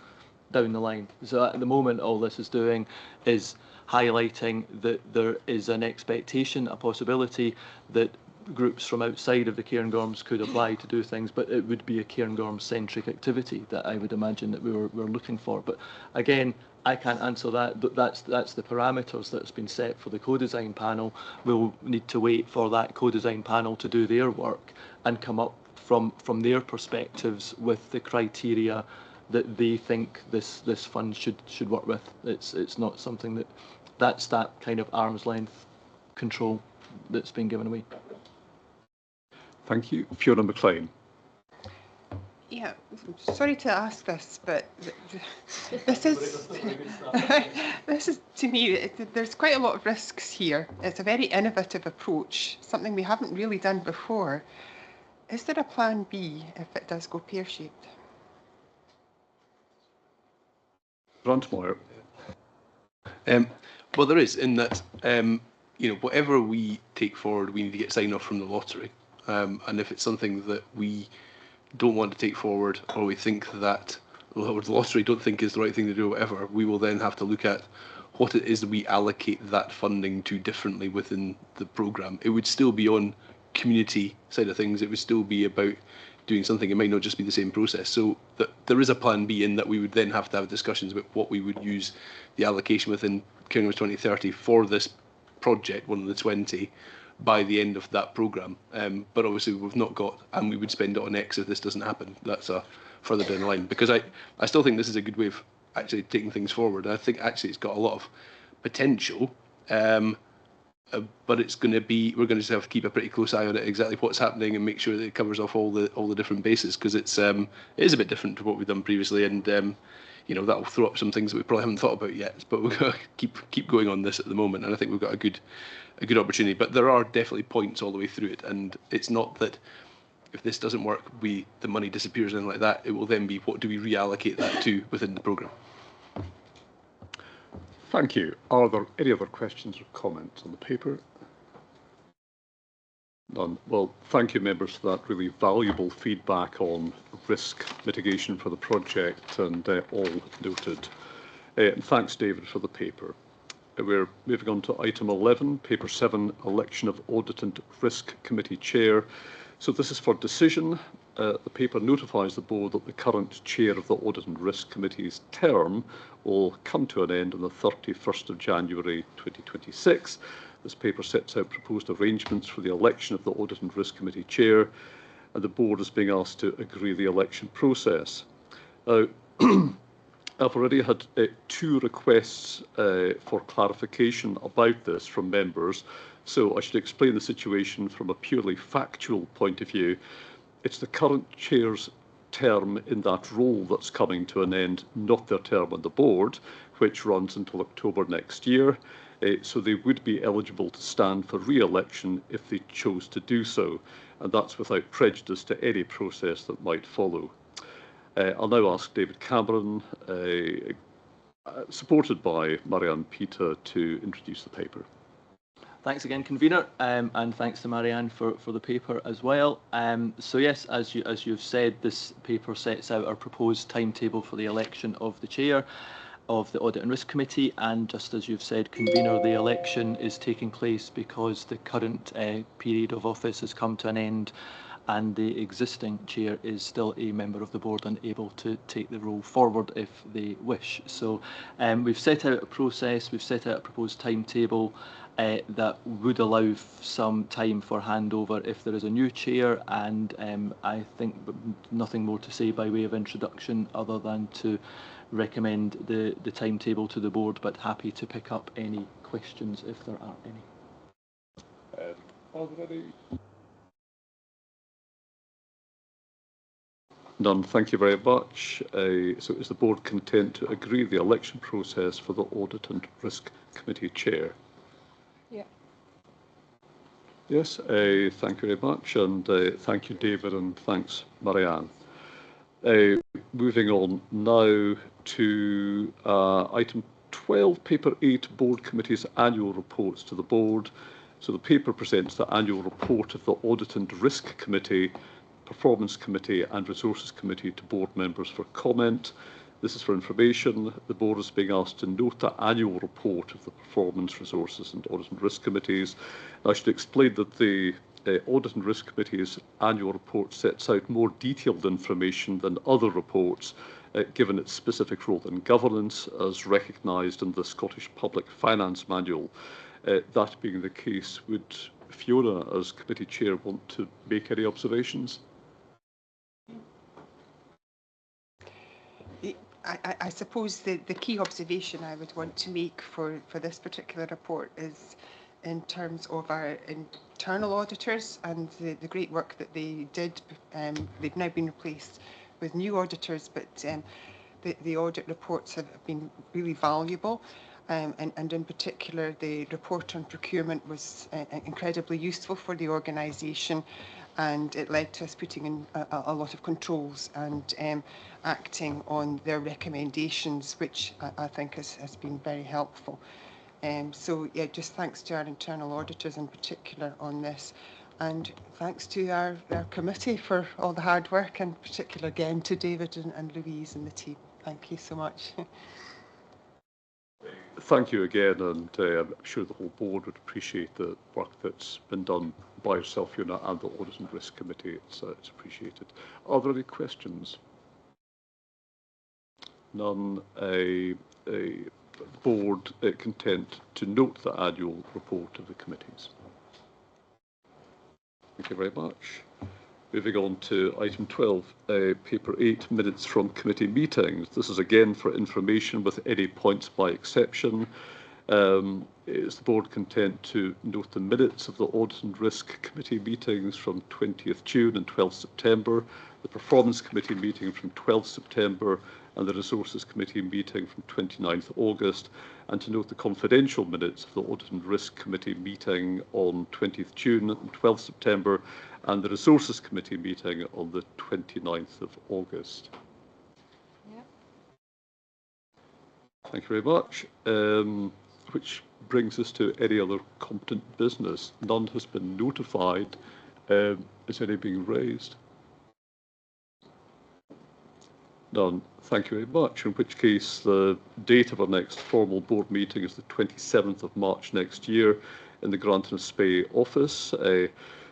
down the line. So at the moment, all this is doing is highlighting that there is an expectation, a possibility that groups from outside of the Cairngorms could apply to do things, but it would be a Cairngorms-centric activity that I would imagine that we're looking for. But again, I can't answer that. That's the parameters that's been set for the co-design panel. We'll need to wait for that co-design panel to do their work and come up from their perspectives with the criteria that they think this fund should work with. It's not something that's that kind of arm's length control that's been given away. Thank you. Fiona McLean. Yeah, sorry to ask this, but this is this is to me. There's quite a lot of risks here. It's a very innovative approach, something we haven't really done before. Is there a plan B if it does go pear-shaped? Brandmeier. Well, there is, in that whatever we take forward, we need to get sign off from the lottery, and if it's something that we don't want to take forward, or we think that the lottery don't think is the right thing to do, or whatever, we will then have to look at what it is that we allocate that funding to differently within the programme. It would still be on community side of things. It would still be about doing something. It might not just be the same process. So there is a plan B in that we would then have to have discussions about what we would use the allocation within Cairngorms 2030 for this project, one of the 20, by the end of that programme. But obviously we've not got, and we would spend it on X if this doesn't happen. That's further down the line, because I still think this is a good way of actually taking things forward. And I think actually it's got a lot of potential, but it's going to be, we're going to just have to keep a pretty close eye on it, exactly what's happening, and make sure that it covers off all the different bases, because it is a bit different to what we've done previously, and that'll throw up some things that we probably haven't thought about yet. But we've got to keep going on this at the moment, and I think we've got a good opportunity. But there are definitely points all the way through it, and it's not that if this doesn't work, the money disappears and like that. It will then be, what do we reallocate that to within the programme? Thank you. Are there any other questions or comments on the paper? None. Well, thank you, members, for that really valuable feedback on risk mitigation for the project, and all noted. And thanks, David, for the paper. We're moving on to item 11, paper 7, election of Audit and Risk Committee Chair. So this is for decision. The paper notifies the board that the current chair of the Audit and Risk Committee's term will come to an end on the 31st of January 2026. This paper sets out proposed arrangements for the election of the Audit and Risk Committee chair, and the board is being asked to agree the election process. Now, I've already had 2 requests for clarification about this from members, so I should explain the situation from a purely factual point of view. It's the current chair's term in that role that's coming to an end, not their term on the board, which runs until October next year. So they would be eligible to stand for re-election if they chose to do so, and that's without prejudice to any process that might follow. I'll now ask David Cameron, supported by Marianne Peter, to introduce the paper. Thanks again, convener, and thanks to Marianne for the paper as well. So yes, as you've said, this paper sets out our proposed timetable for the election of the chair of the Audit and Risk Committee, and just as you've said, convener, the election is taking place because the current period of office has come to an end, and the existing chair is still a member of the board and able to take the role forward if they wish. So we've set out a process, we've set out a proposed timetable that would allow some time for handover if there is a new chair, and I think nothing more to say by way of introduction other than to recommend the timetable to the board, but happy to pick up any questions if there are any. Are there any? None. Thank you very much. So is the board content to agree the election process for the Audit and Risk Committee chair? Yeah. Yes, thank you very much, and thank you, David, and thanks, Marianne. Moving on now to item 12, paper 8, board committee's annual reports to the board. So the paper presents the annual report of the Audit and Risk Committee, Performance Committee and Resources Committee to board members for comment. This is for information. The board is being asked to note the annual report of the Performance, Resources and Audit and Risk Committees. I should explain that the Audit and Risk Committee's annual report sets out more detailed information than other reports, given its specific role in governance, as recognised in the Scottish Public Finance Manual. That being the case, would Fiona, as committee chair, want to make any observations? I suppose the key observation I would want to make for this particular report is in terms of our internal auditors and the great work that they did. They've now been replaced with new auditors, but the audit reports have been really valuable. And in particular, the report on procurement was incredibly useful for the organisation, and it led to us putting in a lot of controls and acting on their recommendations, which I think has been very helpful. So yeah, just thanks to our internal auditors in particular on this, and thanks to our committee for all the hard work, and particular again to David and Louise and the team. Thank you so much. Thank you again, and I'm sure the whole board would appreciate the work that's been done by yourself, Fiona, and the Audit and Risk Committee. It's appreciated. Are there any questions? None. The board content to note the annual report of the committees. Thank you very much. Moving on to item 12, paper 8, minutes from committee meetings. This is again for information with any points by exception. Is the board content to note the minutes of the Audit and Risk Committee meetings from 20th June and 12th September, the Performance Committee meeting from 12th September, and the Resources Committee meeting from 29th August, and to note the confidential minutes of the Audit and Risk Committee meeting on 20th June and 12th September, and the Resources Committee meeting on the 29th of August. Yeah. Thank you very much. Which brings us to any other competent business. None has been notified. Is any being raised? None. Thank you very much. In which case, the date of our next formal board meeting is the 27th of March next year in the Granton Spey office.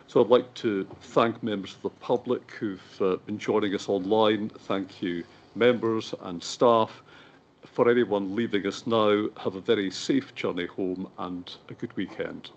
So I'd like to thank members of the public who've been joining us online. Thank you, members and staff. For anyone leaving us now, have a very safe journey home and a good weekend.